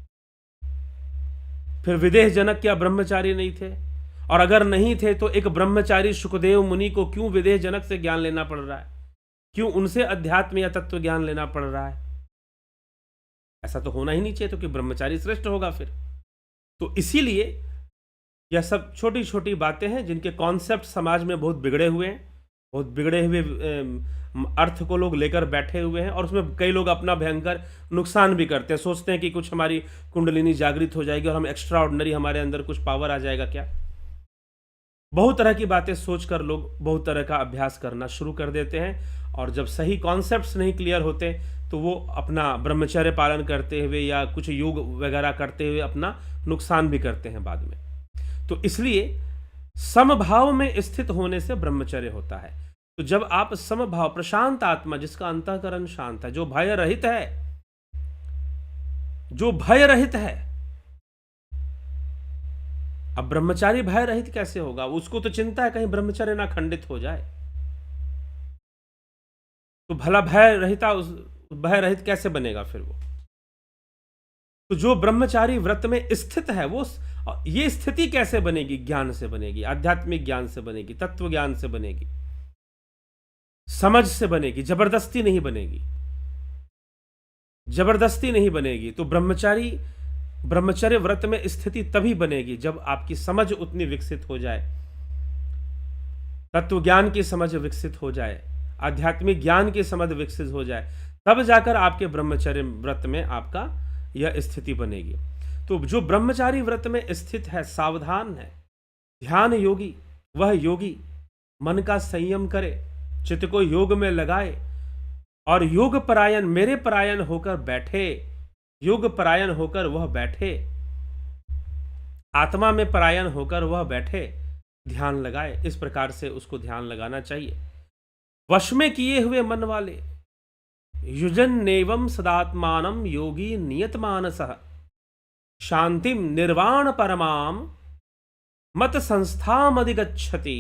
फिर विदेह जनक क्या ब्रह्मचारी नहीं थे? और अगर नहीं थे तो एक ब्रह्मचारी सुखदेव मुनि को क्यों विदेह जनक से ज्ञान लेना पड़ रहा है? क्यों उनसे अध्यात्म या तत्व ज्ञान लेना पड़ रहा है? ऐसा तो होना ही नहीं चाहिए, तो कि ब्रह्मचारी श्रेष्ठ होगा फिर। तो इसीलिए यह सब छोटी छोटी बातें हैं जिनके कॉन्सेप्ट समाज में बहुत बिगड़े हुए हैं, बहुत बिगड़े हुए अर्थ को लोग लेकर बैठे हुए हैं, और उसमें कई लोग अपना भयंकर नुकसान भी करते हैं। सोचते हैं कि कुछ हमारी कुंडलिनी जागृत हो जाएगी और हम एक्स्ट्रा ऑर्डिनरी, हमारे अंदर कुछ पावर आ जाएगा क्या। बहुत तरह की बातें सोचकर लोग बहुत तरह का अभ्यास करना शुरू कर देते हैं, और जब सही कॉन्सेप्ट्स नहीं क्लियर होते तो वो अपना ब्रह्मचर्य पालन करते हुए या कुछ योग वगैरह करते हुए अपना नुकसान भी करते हैं बाद में। तो इसलिए समभाव में स्थित होने से ब्रह्मचर्य होता है। तो जब आप समभाव, प्रशांत आत्मा जिसका अंतःकरण शांत है, जो भय रहित है, जो भय रहित है। अब ब्रह्मचारी भय रहित कैसे होगा? उसको तो चिंता है कहीं ब्रह्मचर्य ना खंडित हो जाए। तो भला भय रहित कैसे बनेगा फिर वो? तो जो ब्रह्मचारी व्रत में स्थित है, वो ये स्थिति कैसे बनेगी? ज्ञान से बनेगी, आध्यात्मिक ज्ञान से बनेगी, तत्व ज्ञान से बनेगी, समझ से बनेगी, जबरदस्ती नहीं बनेगी। जबरदस्ती नहीं बनेगी। तो ब्रह्मचर्य व्रत में स्थिति तभी बनेगी जब आपकी समझ उतनी विकसित हो जाए तत्व ज्ञान की समझ विकसित हो जाए, आध्यात्मिक ज्ञान की समझ विकसित हो जाए, तब जाकर आपके ब्रह्मचर्य व्रत में आपका यह स्थिति बनेगी। तो जो ब्रह्मचारी व्रत में स्थित है, सावधान है, ध्यान योगी, वह योगी मन का संयम करे, चित्त को योग में लगाए और योग परायण, मेरे परायण होकर बैठे, योग परायण होकर वह बैठे, आत्मा में परायण होकर वह बैठे, ध्यान लगाए। इस प्रकार से उसको ध्यान लगाना चाहिए। वश में किए हुए मन वाले युजन नेवम सदात्मानम योगी नियत मानसः शांतिम निर्वाण परमाम मत संस्थाम अधिगच्छति।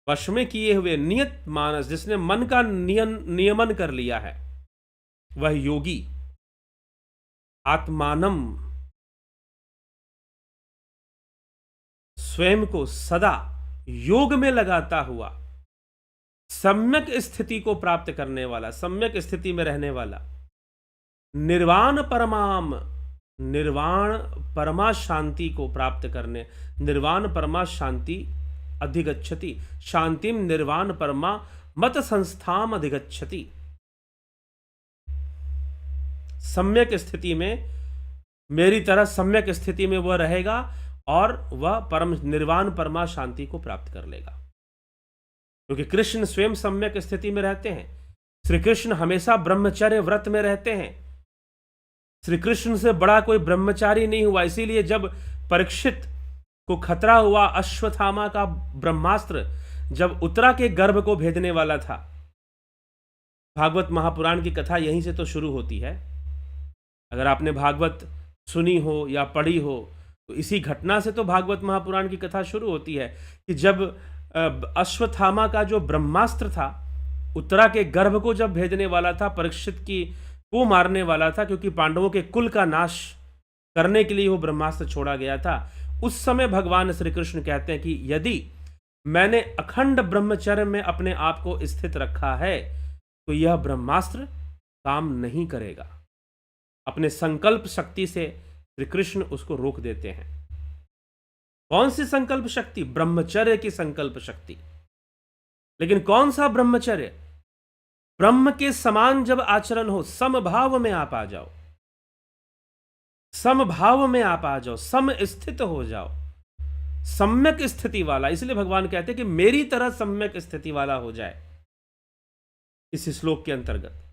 वश में किए हुए नियत मानस, जिसने मन का नियमन कर लिया है, वह योगी आत्मानम, स्वयं को सदा योग में लगाता हुआ, सम्यक स्थिति को प्राप्त करने वाला, सम्यक स्थिति में रहने वाला, निर्वाण परमाम, निर्वाण परमा शांति को प्राप्त करने, निर्वाण परमा शांति अधिगच्छति, शांतिम निर्वाण परमा मत संस्थाम अधिगच्छति। सम्यक स्थिति में, मेरी तरह सम्यक स्थिति में वह रहेगा और वह परम निर्वाण परमा शांति को प्राप्त कर लेगा। क्योंकि कृष्ण स्वयं सम्यक स्थिति में रहते हैं। श्री कृष्ण हमेशा ब्रह्मचर्य व्रत में रहते हैं। श्री कृष्ण से बड़ा कोई ब्रह्मचारी नहीं हुआ। इसीलिए जब परीक्षित को खतरा हुआ, अश्वत्थामा का ब्रह्मास्त्र जब उत्तरा के गर्भ को भेदने वाला था, भागवत महापुराण की कथा यहीं से तो शुरू होती है। अगर आपने भागवत सुनी हो या पढ़ी हो तो इसी घटना से तो भागवत महापुराण की कथा शुरू होती है कि जब अश्वत्थामा का जो ब्रह्मास्त्र था, उत्तरा के गर्भ को जब भेदने वाला था, परीक्षित की को मारने वाला था, क्योंकि पांडवों के कुल का नाश करने के लिए वो ब्रह्मास्त्र छोड़ा गया था। उस समय भगवान श्री कृष्ण कहते हैं कि यदि मैंने अखंड ब्रह्मचर्य में अपने आप को स्थित रखा है तो यह ब्रह्मास्त्र काम नहीं करेगा। अपने संकल्प शक्ति से श्री कृष्ण उसको रोक देते हैं। कौन सी संकल्प शक्ति? ब्रह्मचर्य की संकल्प शक्ति। लेकिन कौन सा ब्रह्मचर्य? ब्रह्म के समान जब आचरण हो, समभाव में आप आ जाओ, समभाव में आप आ जाओ, सम स्थित हो जाओ, सम्यक स्थिति वाला। इसलिए भगवान कहते हैं कि मेरी तरह सम्यक स्थिति वाला हो जाए। इस श्लोक के अंतर्गत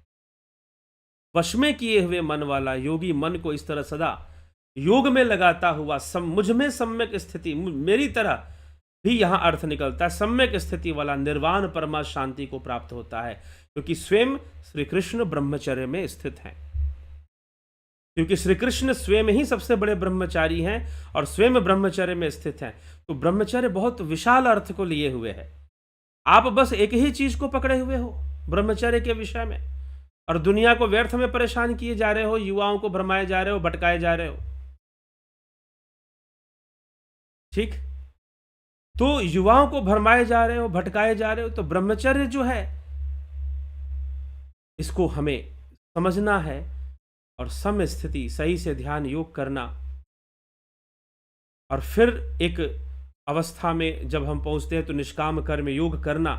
वश में किए हुए मन वाला योगी मन को इस तरह सदा योग में लगाता हुआ, मुझ में सम्यक स्थिति, मेरी तरह भी यहां अर्थ निकलता है, सम्यक स्थिति वाला निर्वाण परमा शांति को प्राप्त होता है। क्योंकि स्वयं श्री कृष्ण ब्रह्मचर्य में स्थित हैं। क्योंकि श्री कृष्ण स्वयं ही सबसे बड़े ब्रह्मचारी हैं और स्वयं ब्रह्मचर्य में स्थित हैं। तो ब्रह्मचर्य बहुत विशाल अर्थ को लिए हुए है। आप बस एक ही चीज को पकड़े हुए हो ब्रह्मचर्य के विषय में, और दुनिया को व्यर्थ में परेशान किए जा रहे हो, युवाओं को भरमाए जा रहे हो, भटकाए जा रहे हो। ठीक, तो युवाओं को भरमाए जा रहे हो, भटकाए जा रहे हो, तो ब्रह्मचर्य जो है इसको हमें समझना है और सम स्थिति, सही से ध्यान योग करना। और फिर एक अवस्था में जब हम पहुंचते हैं तो निष्काम कर्म योग करना,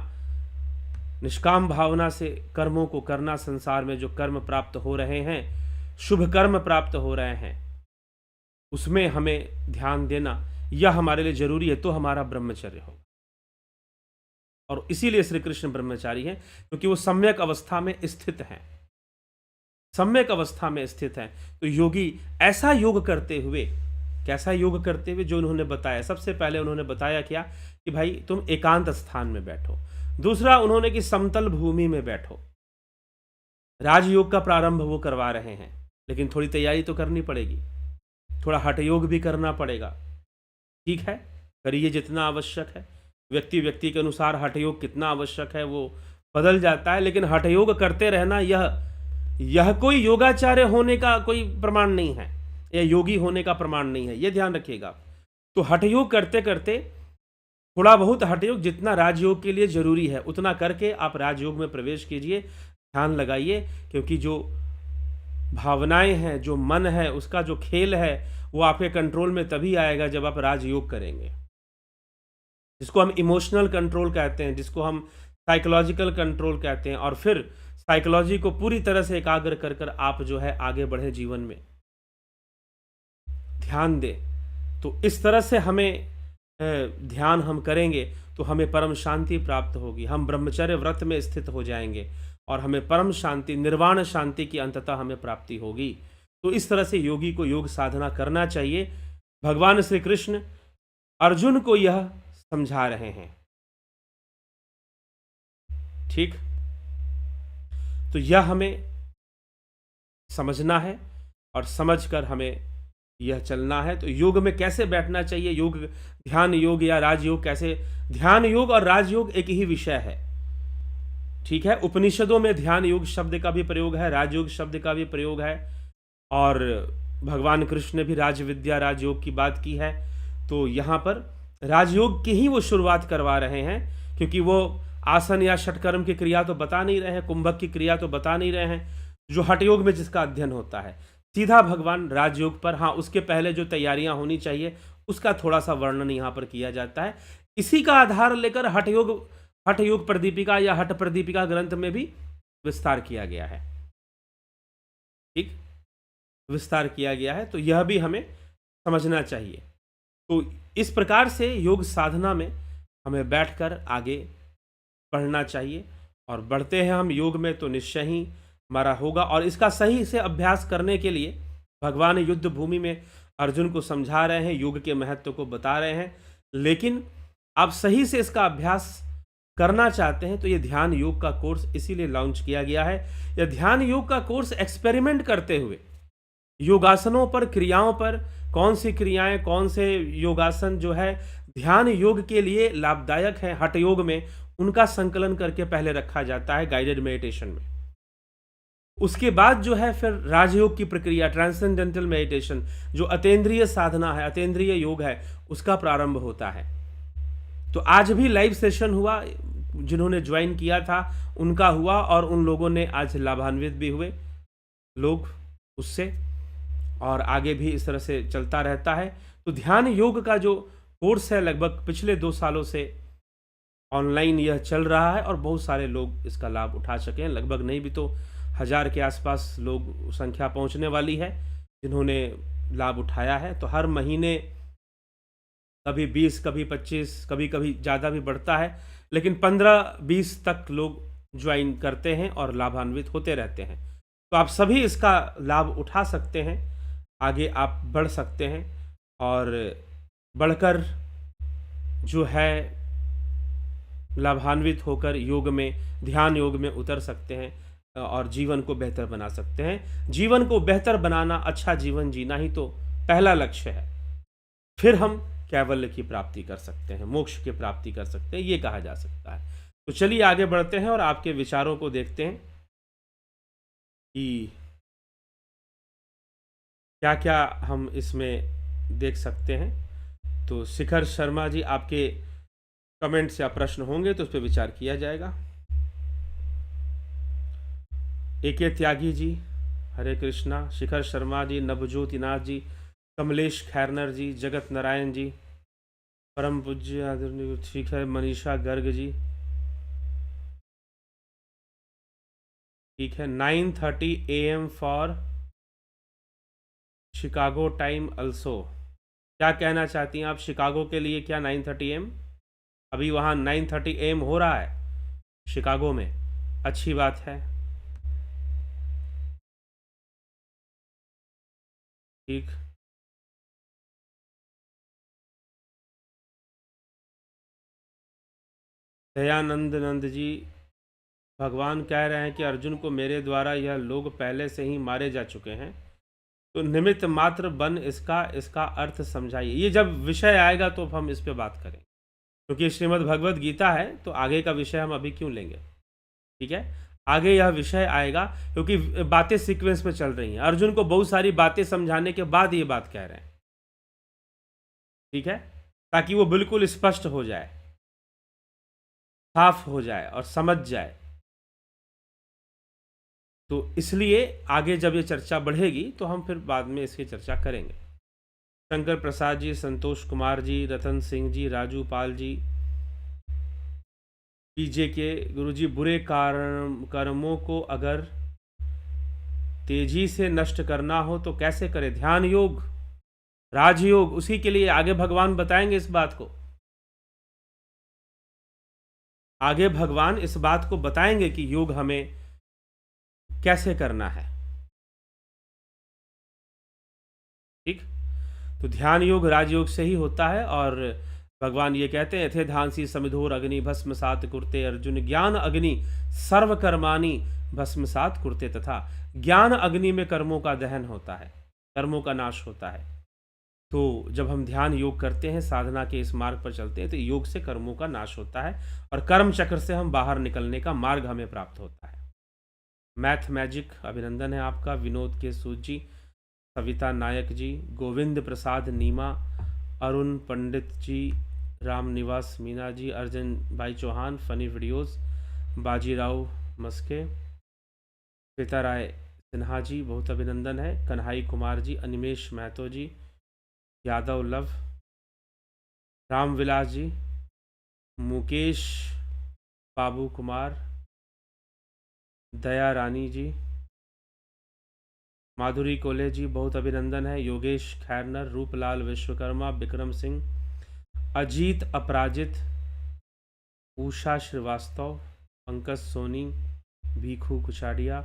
निष्काम भावना से कर्मों को करना। संसार में जो कर्म प्राप्त हो रहे हैं, शुभ कर्म प्राप्त हो रहे हैं, उसमें हमें ध्यान देना, यह हमारे लिए जरूरी है, तो हमारा ब्रह्मचर्य होगा। और इसीलिए श्री कृष्ण ब्रह्मचारी हैं, क्योंकि वो सम्यक अवस्था में स्थित हैं, सम्यक अवस्था में स्थित हैं। तो योगी ऐसा योग करते हुए, कैसा योग करते हुए, जो उन्होंने बताया। सबसे पहले उन्होंने बताया क्या कि भाई तुम एकांत स्थान में बैठो। दूसरा उन्होंने कि समतल भूमि में बैठो। राजयोग का प्रारंभ वो करवा रहे हैं, लेकिन थोड़ी तैयारी तो करनी पड़ेगी, थोड़ा हठ योग भी करना पड़ेगा। ठीक है, करिए जितना आवश्यक है। व्यक्ति व्यक्ति के अनुसार हठ योग कितना आवश्यक है वो बदल जाता है, लेकिन हठ योग करते रहना यह कोई योगाचार्य होने का कोई प्रमाण नहीं है, या योगी होने का प्रमाण नहीं है, यह ध्यान रखिएगा। तो हठ योग करते करते थोड़ा बहुत हठ योग जितना राजयोग के लिए जरूरी है उतना करके आप राजयोग में प्रवेश कीजिए, ध्यान लगाइए। क्योंकि जो भावनाएं हैं, जो मन है, उसका जो खेल है वो आपके कंट्रोल में तभी आएगा जब आप राजयोग करेंगे। जिसको हम इमोशनल कंट्रोल कहते हैं, जिसको हम साइकोलॉजिकल कंट्रोल कहते हैं, और फिर साइकोलॉजी को पूरी तरह से एकाग्र कर कर आप जो है आगे बढ़े जीवन में, ध्यान दें। तो इस तरह से हमें ध्यान हम करेंगे तो हमें परम शांति प्राप्त होगी, हम ब्रह्मचर्य व्रत में स्थित हो जाएंगे और हमें परम शांति, निर्वाण शांति की अंततः हमें प्राप्ति होगी। तो इस तरह से योगी को योग साधना करना चाहिए। भगवान श्री कृष्ण अर्जुन को यह समझा रहे हैं। ठीक, तो यह हमें समझना है और समझकर हमें यह चलना है। तो योग में कैसे बैठना चाहिए, योग ध्यान योग या राजयोग कैसे, ध्यान योग और राजयोग एक ही विषय है। ठीक है, उपनिषदों में ध्यान योग शब्द का भी प्रयोग है, राजयोग शब्द का भी प्रयोग है, और भगवान कृष्ण ने भी राज विद्या राजयोग की बात की है। तो यहाँ पर राजयोग की ही वो शुरुआत करवा रहे हैं, क्योंकि वो आसन या षटकर्म की क्रिया तो बता नहीं रहे हैं, कुंभक की क्रिया तो बता नहीं रहे हैं, जो हठयोग में जिसका अध्ययन होता है। सीधा भगवान राजयोग पर, हाँ उसके पहले जो तैयारियां होनी चाहिए उसका थोड़ा सा वर्णन यहाँ पर किया जाता है। इसी का आधार लेकर हठयोग प्रदीपिका या हठ प्रदीपिका ग्रंथ में भी विस्तार किया गया है। ठीक, विस्तार किया गया है, तो यह भी हमें समझना चाहिए। तो इस प्रकार से योग साधना में हमें बैठकर आगे बढ़ना चाहिए, और बढ़ते हैं हम योग में तो निश्चय ही हमारा होगा। और इसका सही से अभ्यास करने के लिए भगवान युद्ध भूमि में अर्जुन को समझा रहे हैं, योग के महत्व को बता रहे हैं। लेकिन आप सही से इसका अभ्यास करना चाहते हैं तो ये ध्यान योग का कोर्स इसीलिए लॉन्च किया गया है। यह ध्यान योग का कोर्स एक्सपेरिमेंट करते हुए योगासनों पर, क्रियाओं पर, कौन सी क्रियाएं, कौन से योगासन जो है ध्यान योग के लिए लाभदायक है हठ योग में, उनका संकलन करके पहले रखा जाता है गाइडेड मेडिटेशन में। उसके बाद जो है फिर राजयोग की प्रक्रिया, ट्रांसेंडेंटल मेडिटेशन, जो अतीन्द्रिय साधना है, अतीन्द्रिय योग है, उसका प्रारंभ होता है। तो आज भी लाइव सेशन हुआ, जिन्होंने ज्वाइन किया था उनका हुआ, और उन लोगों ने आज लाभान्वित भी हुए लोग उससे, और आगे भी इस तरह से चलता रहता है। तो ध्यान योग का जो कोर्स है लगभग पिछले 2 सालों से ऑनलाइन यह चल रहा है, और बहुत सारे लोग इसका लाभ उठा सके हैं। लगभग नहीं भी तो 1000 के आसपास लोग संख्या पहुंचने वाली है जिन्होंने लाभ उठाया है। तो हर महीने कभी 20, कभी 25, कभी कभी ज़्यादा भी बढ़ता है, लेकिन 15-20 तक लोग ज्वाइन करते हैं और लाभान्वित होते रहते हैं। तो आप सभी इसका लाभ उठा सकते हैं, आगे आप बढ़ सकते हैं, और बढ़कर जो है लाभान्वित होकर योग में, ध्यान योग में उतर सकते हैं और जीवन को बेहतर बना सकते हैं। जीवन को बेहतर बनाना, अच्छा जीवन जीना ही तो पहला लक्ष्य है। फिर हम कैवल्य की प्राप्ति कर सकते हैं, मोक्ष की प्राप्ति कर सकते हैं, ये कहा जा सकता है। तो चलिए आगे बढ़ते हैं और आपके विचारों को देखते हैं कि क्या क्या हम इसमें देख सकते हैं। तो शिखर शर्मा जी, आपके कमेंट्स या प्रश्न होंगे तो उस पर विचार किया जाएगा। एके त्यागी जी, हरे कृष्णा। शिखर शर्मा जी, नवज्योति नाथ जी, कमलेश खैरनर जी, जगत नारायण जी, परम पूज्य आदरणीय शिखर मनीषा गर्ग जी। ठीक है, 9:30 AM for Chicago time also. क्या कहना चाहती हैं आप शिकागो के लिए? क्या 9:30 AM? अभी वहाँ 9:30 AM हो रहा है शिकागो में, अच्छी बात है। ठीक, दयानंद नंद जी, भगवान कह रहे हैं कि अर्जुन को मेरे द्वारा यह लोग पहले से ही मारे जा चुके हैं, तो निमित्त मात्र बन इसका अर्थ समझाइए। ये जब विषय आएगा तो हम इस पे बात करें, क्योंकि श्रीमद् भगवद गीता है तो आगे का विषय हम अभी क्यों लेंगे। ठीक है, आगे यह विषय आएगा, क्योंकि बातें सीक्वेंस में चल रही हैं। अर्जुन को बहुत सारी बातें समझाने के बाद ये बात कह रहे हैं। ठीक है, ताकि वो बिल्कुल स्पष्ट हो जाए, साफ हो जाए और समझ जाए। तो इसलिए आगे जब ये चर्चा बढ़ेगी तो हम फिर बाद में इसकी चर्चा करेंगे। शंकर प्रसाद जी, संतोष कुमार जी, रतन सिंह जी, राजू पाल जी, कीजिए कि गुरुजी बुरे कर्मों को अगर तेजी से नष्ट करना हो तो कैसे करें? ध्यान योग, राजयोग, उसी के लिए आगे भगवान बताएंगे इस बात को। आगे भगवान इस बात को बताएंगे कि योग हमें कैसे करना है। ठीक, तो ध्यान योग राजयोग से ही होता है। और भगवान ये कहते हैं, थे धांसी समिधोर अग्नि भस्मसात कुरते अर्जुन, ज्ञान अग्नि सर्व कर्माणि भस्मसात कुरते, तथा ज्ञान अग्नि में कर्मों का दहन होता है, कर्मों का नाश होता है। तो जब हम ध्यान योग करते हैं, साधना के इस मार्ग पर चलते हैं, तो योग से कर्मों का नाश होता है और कर्म चक्र से हम बाहर निकलने का मार्ग हमें प्राप्त होता है। मैथ मैजिक, अभिनंदन है आपका। विनोद के सूद जी, सविता नायक जी, गोविंद प्रसाद नीमा, अरुण पंडित जी, राम निवास मीना जी, अर्जुन भाई चौहान, फनी वीडियोस, बाजीराव मस्के, श्वेता राय सिन्हा जी, बहुत अभिनंदन है। कन्हाई कुमार जी, अनिमेश महतो जी, यादव लव, रामविलास जी, मुकेश बाबू कुमार, दया रानी जी, माधुरी कोले जी, बहुत अभिनंदन है। योगेश खैरनर, रूपलाल विश्वकर्मा, विक्रम सिंह, अजीत अपराजित, उषा श्रीवास्तव, पंकज सोनी, भीखू कुचाडिया,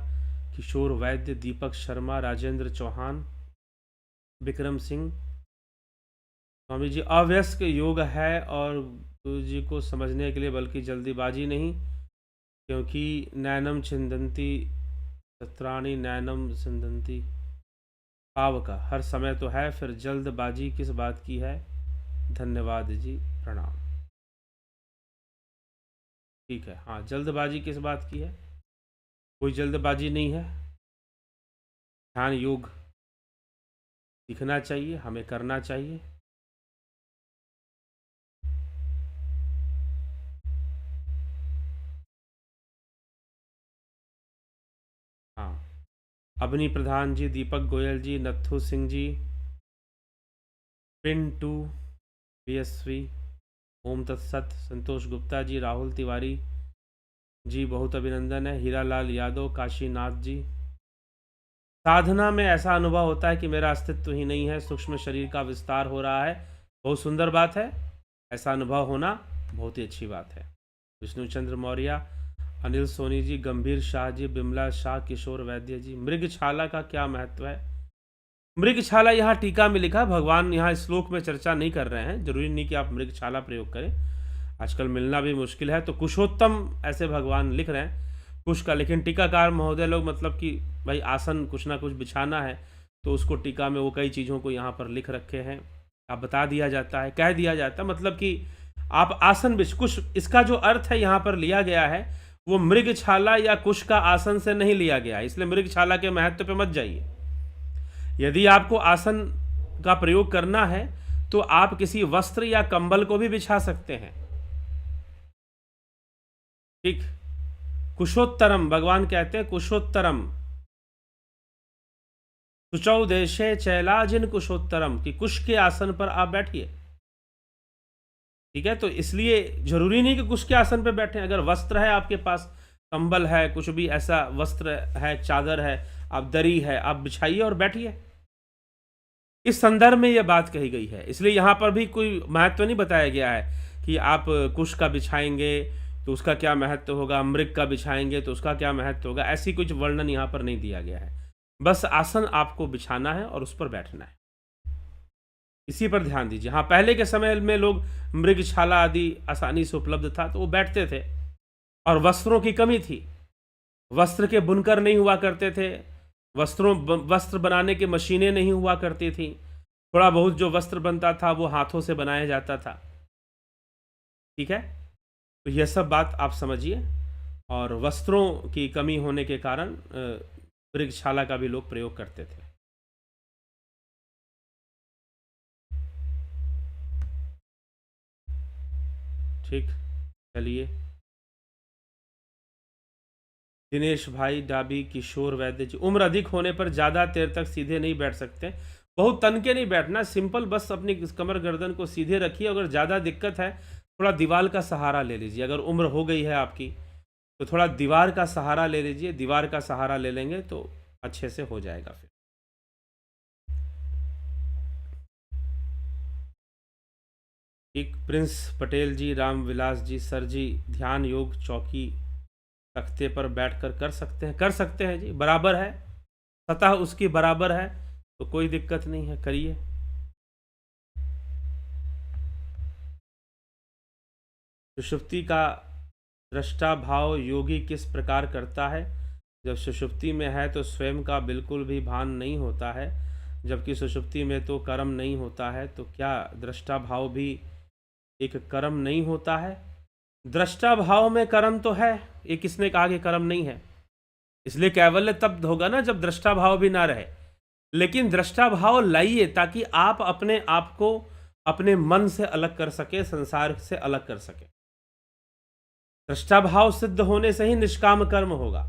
किशोर वैद्य, दीपक शर्मा, राजेंद्र चौहान, विक्रम सिंह। स्वामी जी, अव्यस्क योग है और गुरु जी को समझने के लिए, बल्कि जल्दीबाजी नहीं, क्योंकि नैनम छिंदंती शस्त्राणी नैनम सिंदंती पाव का हर समय तो है, फिर जल्दबाजी किस बात की है? धन्यवाद जी, प्रणाम। ठीक है, हाँ, जल्दबाजी किस बात की है? कोई जल्दबाजी नहीं है। ध्यान योग सीखना चाहिए, हमें करना चाहिए। हाँ, अवनी प्रधान जी, दीपक गोयल जी, नत्थु Singh ji, pin to BSV, ओम तत्सत, संतोष गुप्ता जी, राहुल तिवारी जी, बहुत अभिनंदन है। हीरालाल यादव, काशीनाथ जी, साधना में ऐसा अनुभव होता है कि मेरा अस्तित्व ही नहीं है, सूक्ष्म शरीर का विस्तार हो रहा है। बहुत सुंदर बात है, ऐसा अनुभव होना बहुत ही अच्छी बात है। विष्णुचंद्र मौर्य, अनिल सोनी जी, गंभीर शाह जी, बिमला शाह, किशोर वैद्य जी, मृगछाला का क्या महत्व है? मृगछाला यहाँ टीका में लिखा, भगवान यहाँ श्लोक में चर्चा नहीं कर रहे हैं। जरूरी नहीं कि आप मृगछाला प्रयोग करें, आजकल मिलना भी मुश्किल है। तो कुशोत्तम ऐसे भगवान लिख रहे हैं कुश का, लेकिन टीकाकार महोदय लोग मतलब कि भाई आसन कुछ ना कुछ बिछाना है, तो उसको टीका में वो कई चीज़ों को यहाँ पर लिख रखे हैं। आप बता दिया जाता है, कह दिया जाता है, मतलब कि आप आसन बिछ, कुश इसका जो अर्थ है यहाँ पर लिया गया है वो मृगछाला या कुश का आसन से नहीं लिया गया है, इसलिए मृगछाला के महत्व पे मत जाइए। यदि आपको आसन का प्रयोग करना है तो आप किसी वस्त्र या कंबल को भी बिछा सकते हैं। ठीक, कुशोत्तरम, भगवान कहते हैं कुशोत्तरम, सुचौ देशे चैलाजिन कुशोत्तरम, कि कुश के आसन पर आप बैठिए। ठीक है, तो इसलिए जरूरी नहीं कि कुश के आसन पर बैठे। अगर वस्त्र है आपके पास, कंबल है, कुछ भी ऐसा वस्त्र है, चादर है, आप दरी है, आप बिछाइए और बैठिए। इस संदर्भ में यह बात कही गई है, इसलिए यहाँ पर भी कोई महत्व नहीं बताया गया है कि आप कुश का बिछाएंगे तो उसका क्या महत्व होगा, मृग का बिछाएंगे तो उसका क्या महत्व होगा, ऐसी कुछ वर्णन यहाँ पर नहीं दिया गया है। बस आसन आपको बिछाना है और उस पर बैठना है, इसी पर ध्यान दीजिए। हाँ, पहले के समय में लोग मृगछाला आदि आसानी से उपलब्ध था तो वो बैठते थे, और वस्त्रों की कमी थी, वस्त्र के बुनकर नहीं हुआ करते थे, वस्त्र बनाने की मशीनें नहीं हुआ करती थी, थोड़ा बहुत जो वस्त्र बनता था वो हाथों से बनाया जाता था। ठीक है, तो यह सब बात आप समझिए। और वस्त्रों की कमी होने के कारण मृगछाला का भी लोग प्रयोग करते थे। ठीक, चलिए। दिनेश भाई डाबी, किशोर वैद्य जी, उम्र अधिक होने पर ज़्यादा देर तक सीधे नहीं बैठ सकते। बहुत तन के नहीं बैठना, सिंपल बस अपनी कमर गर्दन को सीधे रखिए। अगर ज़्यादा दिक्कत है, थोड़ा दीवार का सहारा ले लीजिए। अगर उम्र हो गई है आपकी तो थोड़ा दीवार का सहारा ले लीजिए। दीवार का सहारा ले लेंगे तो अच्छे से हो जाएगा फिर। एक प्रिंस पटेल जी, रामविलास जी, सर जी, ध्यान योग चौकी तख्ते पर बैठकर कर सकते हैं? कर सकते हैं जी, बराबर है, सतह उसकी बराबर है तो कोई दिक्कत नहीं है, करिए। सुषुप्ति का दृष्टा भाव योगी किस प्रकार करता है? जब सुषुप्ति में है तो स्वयं का बिल्कुल भी भान नहीं होता है, जबकि सुषुप्ति में तो कर्म नहीं होता है, तो क्या दृष्टा भाव भी एक कर्म नहीं होता है? दृष्टा भाव में कर्म तो है, ये किसने कहा कि कर्म नहीं है? इसलिए कैवल्य तब होगा ना जब दृष्टा भाव भी ना रहे। लेकिन दृष्टा भाव लाइए ताकि आप अपने आप को अपने मन से अलग कर सके, संसार से अलग कर सके। दृष्टा भाव सिद्ध होने से ही निष्काम कर्म होगा,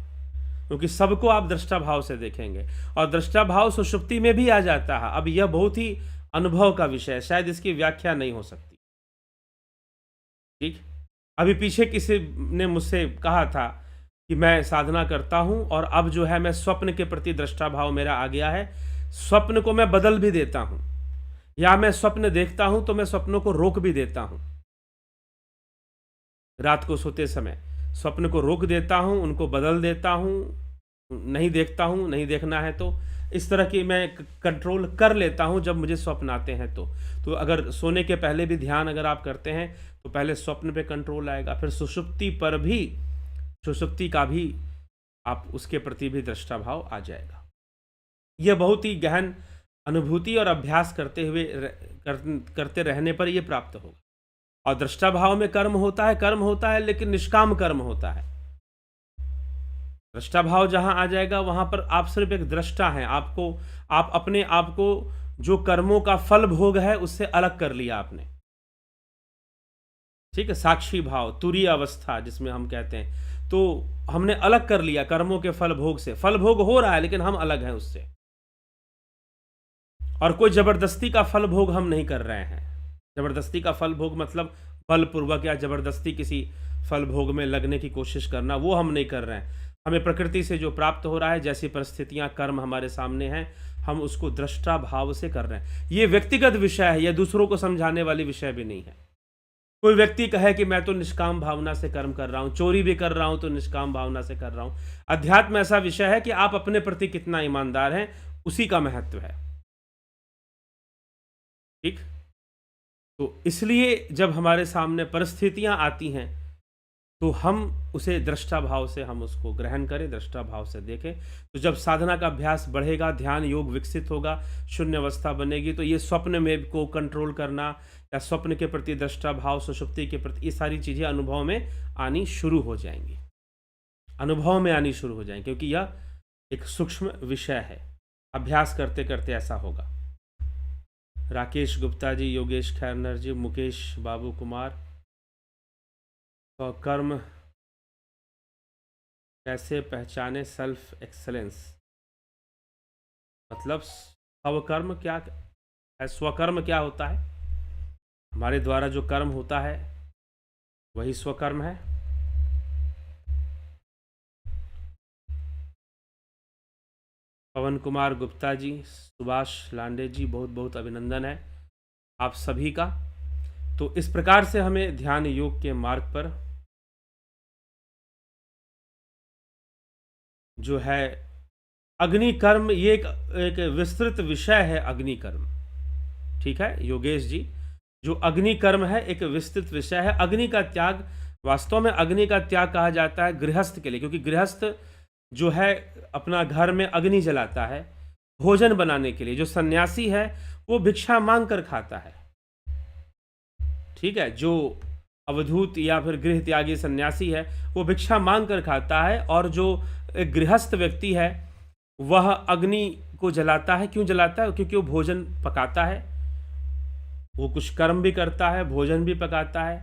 क्योंकि सबको आप दृष्टा भाव से देखेंगे। और दृष्टा भाव सुषुप्ति में भी आ जाता है। अब यह बहुत ही अनुभव का विषय है, शायद इसकी व्याख्या नहीं हो सकती। ठीक, अभी पीछे किसी ने मुझसे कहा था कि मैं साधना करता हूं और अब जो है मैं स्वप्न के प्रति दृष्टा भाव मेरा आ गया है, स्वप्न को मैं बदल भी देता हूं, या मैं स्वप्न देखता हूं तो मैं स्वप्नों को रोक भी देता हूं। रात को सोते समय स्वप्न को रोक देता हूं, उनको बदल देता हूं, नहीं देखता हूं, नहीं देखना है तो इस तरह की मैं कंट्रोल कर लेता हूं जब मुझे स्वप्न आते हैं तो अगर सोने के पहले भी ध्यान अगर आप करते हैं तो पहले स्वप्न पे कंट्रोल आएगा, फिर सुषुप्ति पर भी, सुषुप्ति का भी आप उसके प्रति भी दृष्टा भाव आ जाएगा। यह बहुत ही गहन अनुभूति और अभ्यास करते रहने पर यह प्राप्त होगा। और दृष्टा भाव में कर्म होता है लेकिन निष्काम कर्म होता है। दृष्टा भाव जहां आ जाएगा वहां पर आप सिर्फ एक दृष्टा हैं। आप अपने आप को जो कर्मों का फल भोग है उससे अलग कर लिया आपने। ठीक है, साक्षी भाव, तुरीय अवस्था जिसमें हम कहते हैं, तो हमने अलग कर लिया कर्मों के फल भोग से। फल भोग हो रहा है लेकिन हम अलग हैं उससे, और कोई जबरदस्ती का फल भोग हम नहीं कर रहे हैं। जबरदस्ती का फल भोग मतलब बलपूर्वक या जबरदस्ती किसी फल भोग में लगने की कोशिश करना, वो हम नहीं कर रहे हैं। हमें प्रकृति से जो प्राप्त हो रहा है, जैसी परिस्थितियां कर्म हमारे सामने हैं, हम उसको दृष्टा भाव से कर रहे हैं। ये व्यक्तिगत विषय है, यह दूसरों को समझाने वाली विषय भी नहीं है। कोई व्यक्ति कहे कि मैं तो निष्काम भावना से कर्म कर रहा हूं, चोरी भी कर रहा हूं तो निष्काम भावना से कर रहा हूं। अध्यात्म ऐसा विषय है कि आप अपने प्रति कितना ईमानदार हैं, उसी का महत्व है। ठीक, तो इसलिए जब हमारे सामने परिस्थितियां आती हैं तो हम उसे दृष्टा भाव से हम उसको ग्रहण करें, दृष्टा भाव से देखें। तो जब साधना का अभ्यास बढ़ेगा, ध्यान योग विकसित होगा, शून्य अवस्था बनेगी, तो ये स्वप्न में को कंट्रोल करना या स्वप्न के प्रति दृष्टा भाव, सुषुप्ति के प्रति, ये सारी चीज़ें अनुभव में आनी शुरू हो जाएंगी, अनुभव में आनी शुरू हो जाएंगी, क्योंकि यह एक सूक्ष्म विषय है। अभ्यास करते करते ऐसा होगा। राकेश गुप्ता जी, योगेश खैरनर जी, मुकेश बाबू कुमार, कर्म कैसे पहचाने सेल्फ एक्सेलेंस? मतलब स्वकर्म क्या है? स्वकर्म क्या होता है? हमारे द्वारा जो कर्म होता है वही स्वकर्म है। पवन कुमार गुप्ता जी, सुभाष लांडे जी, बहुत बहुत अभिनंदन है आप सभी का। तो इस प्रकार से हमें ध्यान योग के मार्ग पर जो है अग्नि कर्म, ये एक विस्तृत विषय है अग्नि कर्म। ठीक है योगेश जी, जो अग्नि कर्म है एक विस्तृत विषय है। अग्नि का त्याग, वास्तव में अग्नि का त्याग कहा जाता है गृहस्थ के लिए, क्योंकि गृहस्थ जो है अपना घर में अग्नि जलाता है भोजन बनाने के लिए। जो सन्यासी है वो भिक्षा मांग कर खाता है। ठीक है, जो अवधूत या फिर गृह त्यागी सन्यासी है वो भिक्षा मांग कर खाता है, और जो एक गृहस्थ व्यक्ति है वह अग्नि को जलाता है। क्यों जलाता है? क्योंकि वो भोजन पकाता है, वो कुछ कर्म भी करता है, भोजन भी पकाता है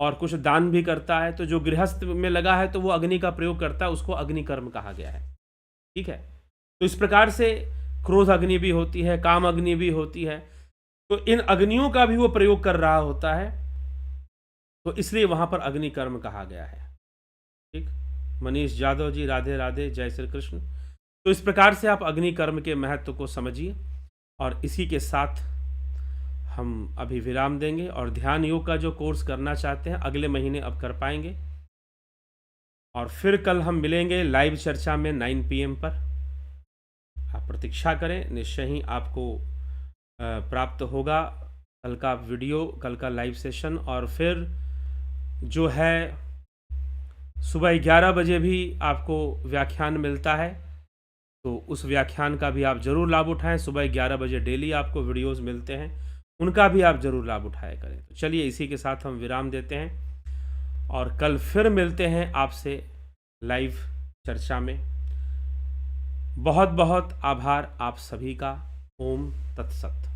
और कुछ दान भी करता है। तो जो गृहस्थ में लगा है तो वो अग्नि का प्रयोग करता है, उसको अग्नि कर्म कहा गया है। ठीक है, तो इस प्रकार से क्रोध अग्नि भी होती है, काम अग्नि भी होती है। तो इन अग्नियों का भी वो प्रयोग कर रहा होता है तो इसलिए वहाँ पर अग्नि कर्म कहा गया है। ठीक, मनीष यादव जी, राधे राधे, जय श्री कृष्ण। तो इस प्रकार से आप अग्नि कर्म के महत्व को समझिए, और इसी के साथ हम अभी विराम देंगे, और ध्यान योग का जो कोर्स करना चाहते हैं अगले महीने अब कर पाएंगे, और फिर कल हम मिलेंगे लाइव चर्चा में 9 PM पर। आप प्रतीक्षा करें, निश्चय ही आपको प्राप्त होगा कल का वीडियो, कल का लाइव सेशन। और फिर जो है सुबह 11 बजे भी आपको व्याख्यान मिलता है, तो उस व्याख्यान का भी आप ज़रूर लाभ उठाएं। सुबह 11 बजे डेली आपको वीडियोस मिलते हैं, उनका भी आप ज़रूर लाभ उठाया करें। तो चलिए इसी के साथ हम विराम देते हैं, और कल फिर मिलते हैं आपसे लाइव चर्चा में। बहुत बहुत आभार आप सभी का। ओम तत्सत।